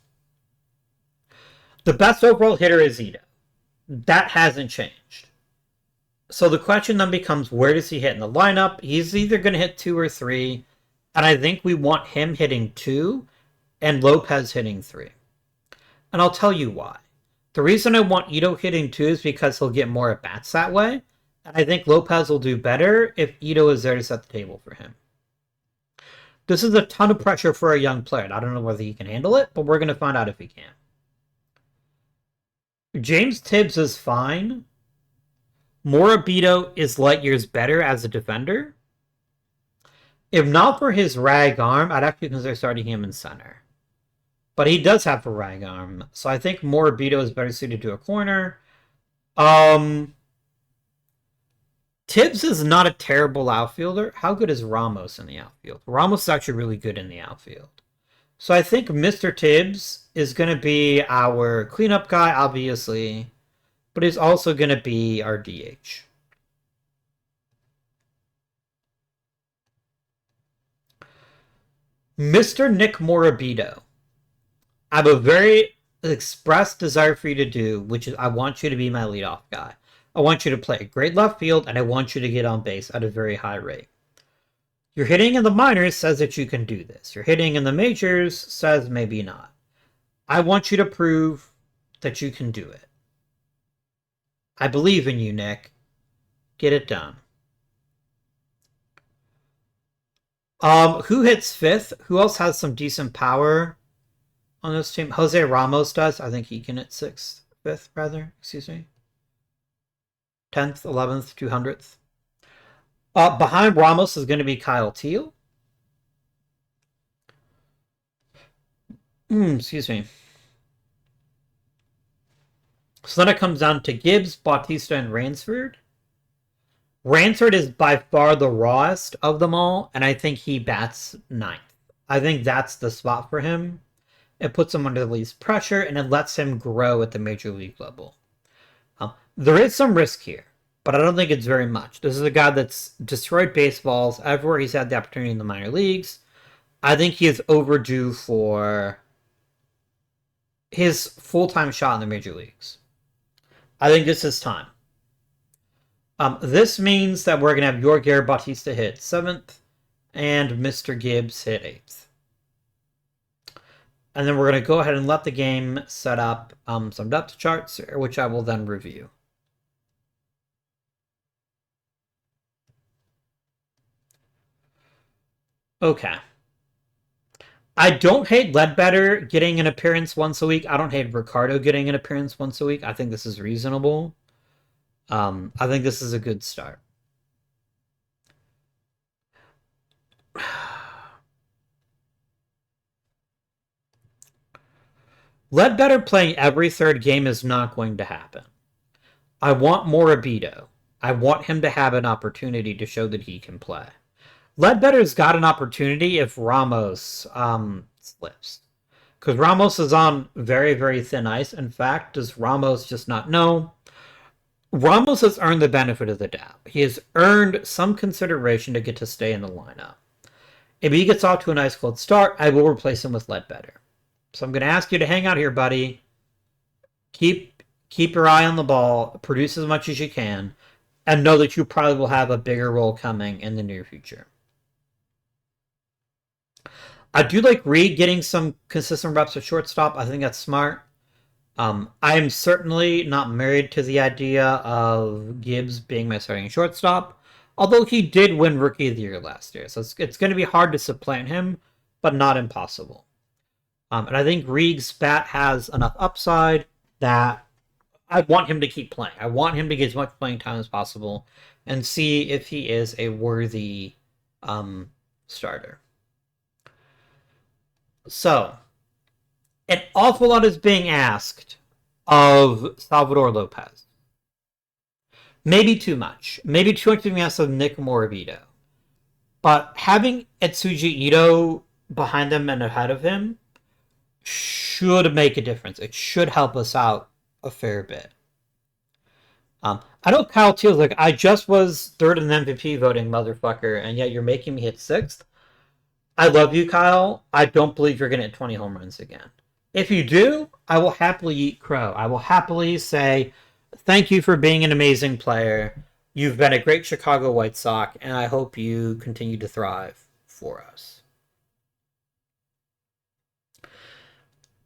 The best overall hitter is Ito. That hasn't changed. So the question then becomes, where does he hit in the lineup? He's either going to hit 2 or 3, and I think we want him hitting 2 and Lopez hitting 3. And I'll tell you why. The reason I want Ito hitting 2 is because he'll get more at-bats that way, and I think Lopez will do better if Ito is there to set the table for him. This is a ton of pressure for a young player. I don't know whether he can handle it, but we're going to find out if he can. James Tibbs is fine. Morabito is light years better as a defender. If not for his rag arm, I'd actually consider starting him in center. But he does have a rag arm, so I think Morabito is better suited to a corner. Tibbs is not a terrible outfielder. How good is Ramos in the outfield? Ramos is actually really good in the outfield. So I think Mr. Tibbs is going to be our cleanup guy, obviously, but he's also going to be our DH. Mr. Nick Morabito, I have a very expressed desire for you to do, which is I want you to be my leadoff guy. I want you to play great left field, and I want you to get on base at a very high rate. Your hitting in the minors says that you can do this. Your hitting in the majors says maybe not. I want you to prove that you can do it. I believe in you, Nick. Get it done. Who hits fifth? Who else has some decent power on this team? Jose Ramos does. I think he can hit fifth, rather. Excuse me. 10th, 11th, 200th. Behind Ramos is going to be Kyle Teal. Excuse me. So then it comes down to Gibbs, Bautista, and Ransford. Ransford is by far the rawest of them all, and I think he bats ninth. I think that's the spot for him. It puts him under the least pressure, and it lets him grow at the major league level. There is some risk here, but I don't think it's very much. This is a guy that's destroyed baseballs everywhere he's had the opportunity in the minor leagues. I think he is overdue for his full-time shot in the major leagues. I think this is time. This means that we're going to have Yorger Bautista hit 7th and Mr. Gibbs hit 8th. And then we're going to go ahead and let the game set up some depth charts, which I will then review. Okay. I don't hate Ledbetter getting an appearance once a week. I don't hate Ricardo getting an appearance once a week. I think this is reasonable. I think this is a good start. Ledbetter playing every third game is not going to happen. I want Morabito. I want him to have an opportunity to show that he can play. Ledbetter's got an opportunity if Ramos slips. Because Ramos is on very, very thin ice. In fact, does Ramos just not know? Ramos has earned the benefit of the doubt. He has earned some consideration to get to stay in the lineup. If he gets off to a nice cold start, I will replace him with Ledbetter. So I'm going to ask you to hang out here, buddy. Keep your eye on the ball, produce as much as you can, and know that you probably will have a bigger role coming in the near future. I do like Reed getting some consistent reps at shortstop. I think that's smart. I am certainly not married to the idea of Gibbs being my starting shortstop, although he did win Rookie of the Year last year, so it's going to be hard to supplant him, but not impossible. And I think Reed's bat has enough upside that I want him to keep playing. I want him to get as much playing time as possible and see if he is a worthy starter. So, an awful lot is being asked of Salvador Lopez. Maybe too much. Maybe too much being asked of Nick Morabito. But having Etsuji Ito behind him and ahead of him should make a difference. It should help us out a fair bit. I know Kyle Teal's like, I just was third in MVP voting, motherfucker, and yet you're making me hit 6th. I love you, Kyle. I don't believe you're going to hit 20 home runs again. If you do, I will happily eat crow. I will happily say, thank you for being an amazing player. You've been a great Chicago White Sox, and I hope you continue to thrive for us.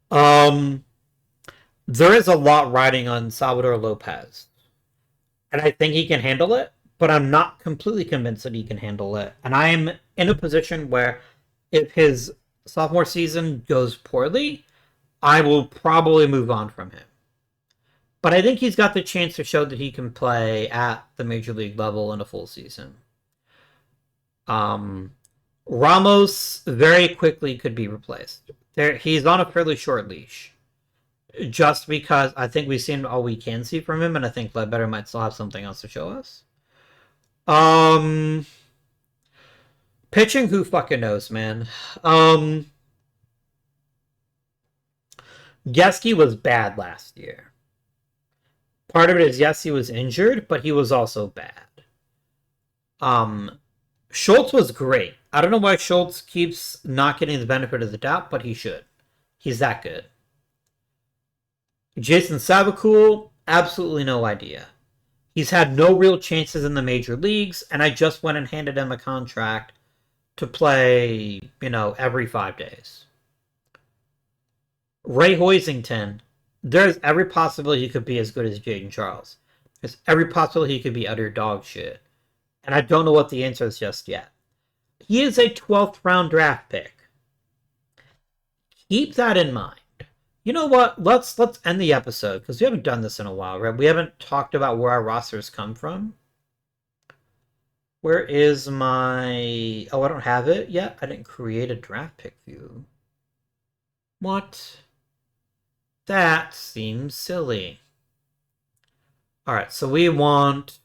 There is a lot riding on Salvador Lopez. And I think he can handle it, but I'm not completely convinced that he can handle it. And I am in a position where if his sophomore season goes poorly, I will probably move on from him. But I think he's got the chance to show that he can play at the major league level in a full season. Ramos very quickly could be replaced. He's on a fairly short leash. Just because I think we've seen all we can see from him, and I think Ledbetter might still have something else to show us. Pitching, who fucking knows, man. Geske was bad last year. Part of it is, yes, he was injured, but he was also bad. Schultz was great. I don't know why Schultz keeps not getting the benefit of the doubt, but he should. He's that good. Jason Sabacool, absolutely no idea. He's had no real chances in the major leagues, and I just went and handed him a contract to play, every 5 days. Ray Hoisington, there's every possibility he could be as good as Jaden Charles. There's every possibility he could be utter dog shit. And I don't know what the answer is just yet. He is a 12th round draft pick. Keep that in mind. You know what? Let's end the episode because we haven't done this in a while, right? We haven't talked about where our rosters come from. Where is my... Oh, I don't have it yet. I didn't create a draft pick view. What? That seems silly. Alright, so we want...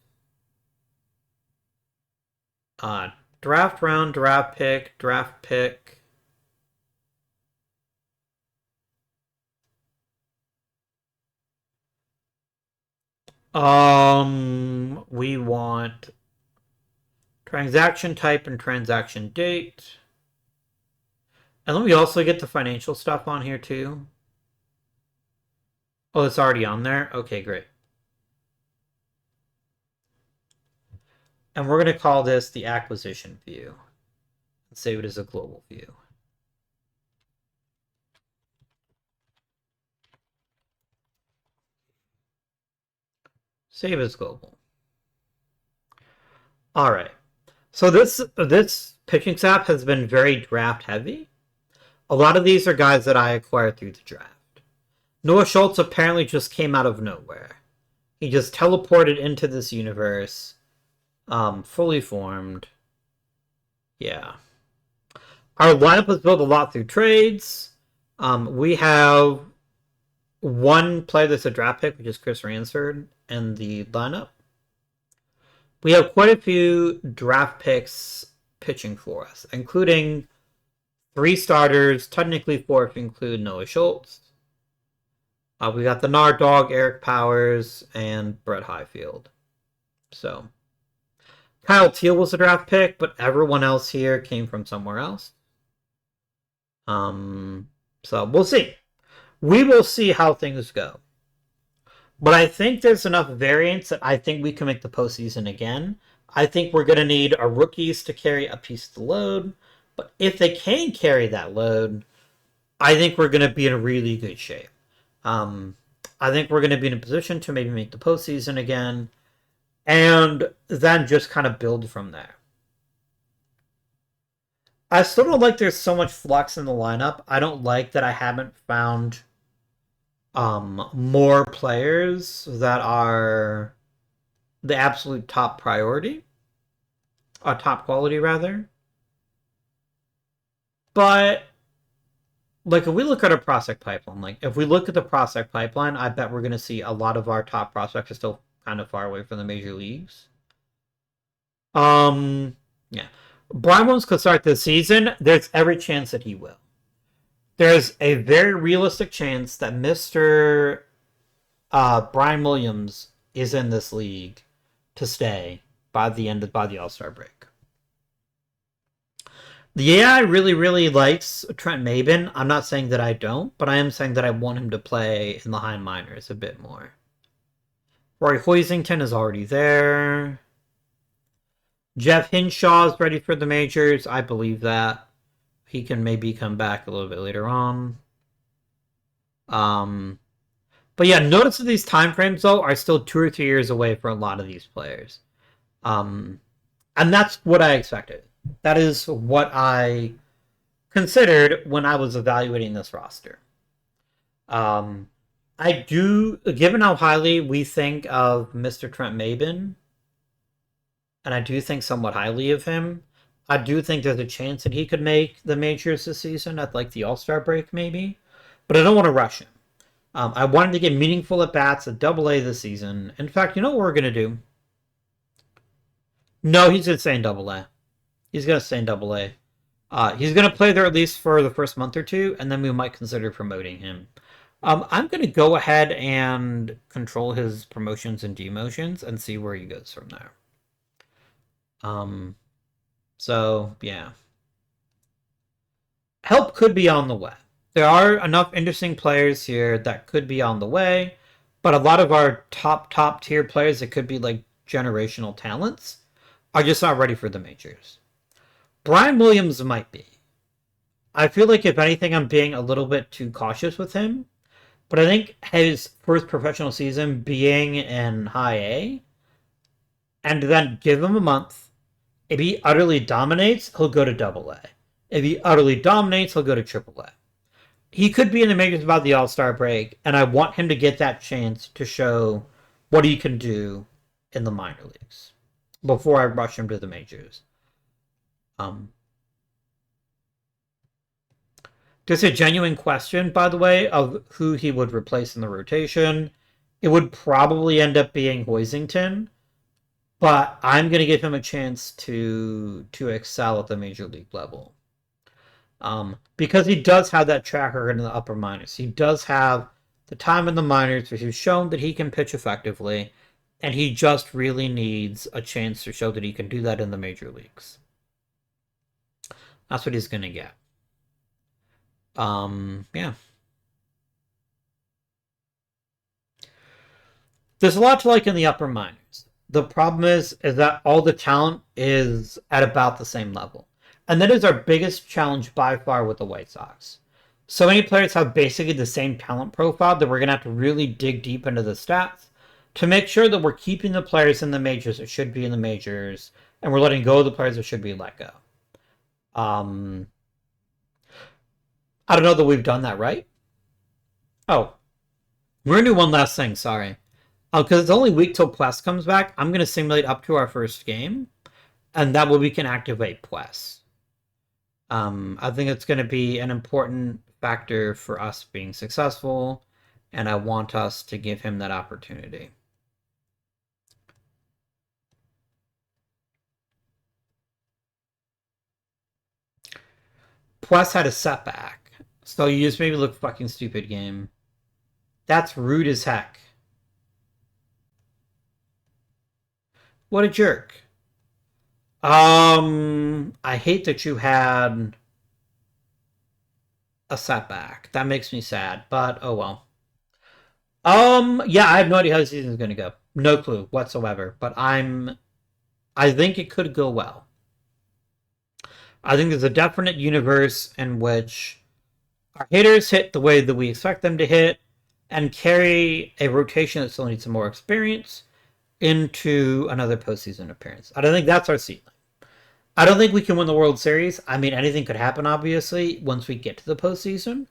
draft round, draft pick, draft pick. We want transaction type and transaction date. And then we also get the financial stuff on here too. Oh, it's already on there? Okay, great. And we're going to call this the acquisition view. And save it as a global view. Save as global. All right. So this pitching staff has been very draft heavy. A lot of these are guys that I acquired through the draft. Noah Schultz apparently just came out of nowhere. He just teleported into this universe, fully formed. Yeah. Our lineup was built a lot through trades. We have one player that's a draft pick, which is Chris Ransford, in the lineup. We have quite a few draft picks pitching for us, including 3 starters, technically 4 if you include Noah Schultz. We got the Nard Dog, Eric Powers, and Brett Highfield. So, Kyle Teal was a draft pick, but everyone else here came from somewhere else. So we'll see. We will see how things go. But I think there's enough variance that I think we can make the postseason again. I think we're going to need our rookies to carry a piece of the load. But if they can carry that load, I think we're going to be in really good shape. I think we're going to be in a position to maybe make the postseason again. And then just kind of build from there. I still don't like there's so much flux in the lineup. I don't like that I haven't found more players that are the absolute top priority. Top quality, rather. But, if we look at our prospect pipeline, if we look at the prospect pipeline, I bet we're going to see a lot of our top prospects are still kind of far away from the major leagues. Yeah. Brian Williams could start this season. There's every chance that he will. There's a very realistic chance that Mr. Brian Williams is in this league to stay by the All-Star break. The AI really, really likes Trent Maben. I'm not saying that I don't, but I am saying that I want him to play in the high minors a bit more. Roy Hoisington is already there. Jeff Hinshaw is ready for the majors. I believe that. He can maybe come back a little bit later on. But yeah, notice that these time frames, though, are still 2 or 3 years away for a lot of these players. And that's what I expected. That is what I considered when I was evaluating this roster. I do, given how highly we think of Mr. Trent Maben, and I do think somewhat highly of him, I do think there's a chance that he could make the majors this season at the All-Star break, maybe. But I don't want to rush him. I want him to get meaningful at-bats at Double-A this season. In fact, you know what we're going to do? No, he's going to stay in Double-A. He's going to stay in Double-A. He's going to play there at least for the first month or two, and then we might consider promoting him. I'm going to go ahead and control his promotions and demotions and see where he goes from there. So, yeah. help could be on the way. There are enough interesting players here that could be on the way, but a lot of our top tier players that could be like generational talents are just not ready for the majors. Brian Williams might be. I feel like if anything, I'm being a little bit too cautious with him, but I think his first professional season being in high A, and then give him a month. If he utterly dominates, he'll go to double A. If he utterly dominates, he'll go to triple A. He could be in the majors about the All-Star break, and I want him to get that chance to show what he can do in the minor leagues before I rush him to the majors. There's a genuine question, by the way, of who he would replace in the rotation. It would probably end up being Hoisington, but I'm going to give him a chance to excel at the major league level. Because he does have that track record in the upper minors. He does have the time in the minors where he's shown that he can pitch effectively, and he just really needs a chance to show that he can do that in the major leagues. That's what he's going to get. Yeah. There's a lot to like in the upper minors. The problem is that all the talent is at about the same level. And that is our biggest challenge by far with the White Sox. So many players have basically the same talent profile that we're going to have to really dig deep into the stats to make sure that we're keeping the players in the majors that should be in the majors, and we're letting go of the players that should be let go. I don't know that we've done that right. Oh, we're going to do one last thing, sorry. Because it's only a week till Puess comes back, I'm going to simulate up to our first game, and that way we can activate Puess. I think it's going to be an important factor for us being successful, and I want us to give him that opportunity. Puess had a setback, so you just made me look fucking stupid, game. That's rude as heck. What a jerk. I hate that you had a setback. That makes me sad, but oh well. Yeah, I have no idea how the season is going to go. No clue whatsoever, but I think it could go well. I think there's a definite universe in which our hitters hit the way that we expect them to hit and carry a rotation that still needs some more experience into another postseason appearance. I don't think that's our ceiling. I don't think we can win the World Series. I mean, anything could happen, obviously, once we get to the postseason.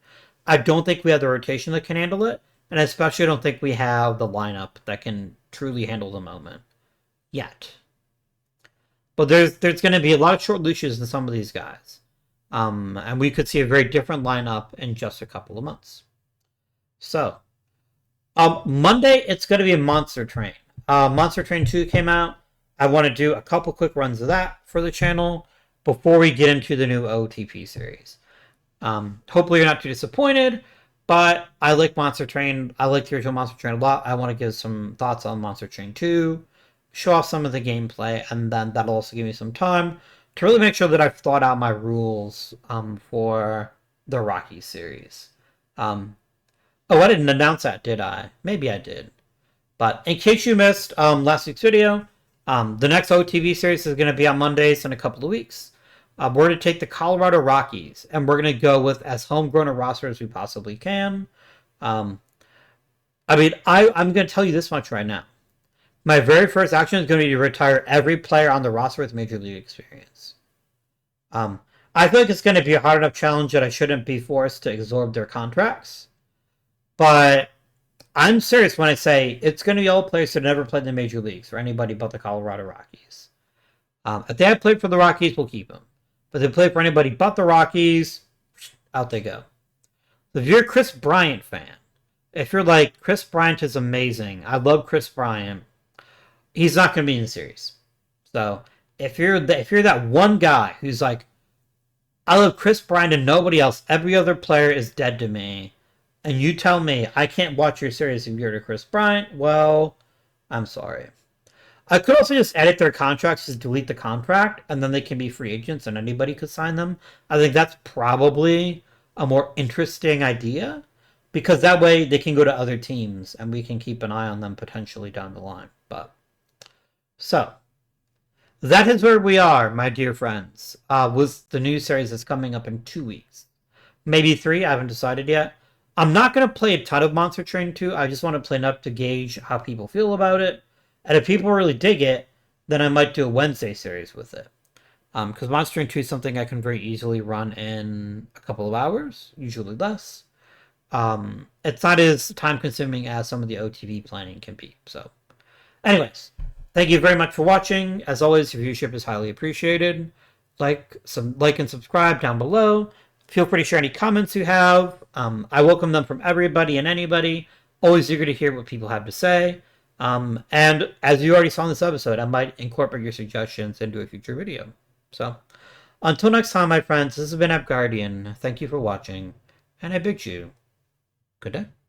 I don't think we have the rotation that can handle it, and I especially don't think we have the lineup that can truly handle the moment yet. But there's going to be a lot of short leashes in some of these guys. And we could see a very different lineup in just a couple of months. So, Monday, it's going to be a Monster Train. Monster Train 2 came out. I want to do a couple quick runs of that for the channel before we get into the new OOTP series. Hopefully you're not too disappointed, but I like Monster Train. I like the original Monster Train a lot. I want to give some thoughts on Monster Train 2, show off some of the gameplay, and then that'll also give me some time to really make sure that I've thought out my rules for the Rockies series. Oh, I didn't announce that, did I? Maybe I did. But in case you missed last week's video, the next OTV series is going to be on Mondays in a couple of weeks. We're going to take the Colorado Rockies, and we're going to go with as homegrown a roster as we possibly can. I mean, I'm going to tell you this much right now. My very first action is going to be to retire every player on the roster with Major League experience. I feel like it's going to be a hard enough challenge that I shouldn't be forced to absorb their contracts. But I'm serious when I say it's going to be all players that never played in the major leagues for anybody but the Colorado Rockies. If they have played for the Rockies, we'll keep them. But if they play for anybody but the Rockies, out they go. If you're a Chris Bryant fan, if you're like, Chris Bryant is amazing, I love Chris Bryant, he's not going to be in the series. So if you're that one guy who's like, I love Chris Bryant and nobody else, every other player is dead to me, and you tell me I can't watch your series if you're to Chris Bryant, well, I'm sorry. I could also just edit their contracts, just delete the contract, and then they can be free agents and anybody could sign them. I think that's probably a more interesting idea because that way they can go to other teams and we can keep an eye on them potentially down the line. But so that is where we are, my dear friends. With the new series that's coming up in 2 weeks, maybe 3. I haven't decided yet. I'm not going to play a ton of Monster Train 2. I just want to play enough to gauge how people feel about it. And if people really dig it, then I might do a Wednesday series with it. Because Monster Train 2 is something I can very easily run in a couple of hours, usually less. It's not as time consuming as some of the OTP planning can be. So, anyways, thank you very much for watching. As always, your viewership is highly appreciated. Like and subscribe down below. Feel free to share any comments you have. I welcome them from everybody and anybody. Always eager to hear what people have to say. And as you already saw in this episode, I might incorporate your suggestions into a future video. So, until next time, my friends, this has been App Guardian. Thank you for watching, and I bid you good day.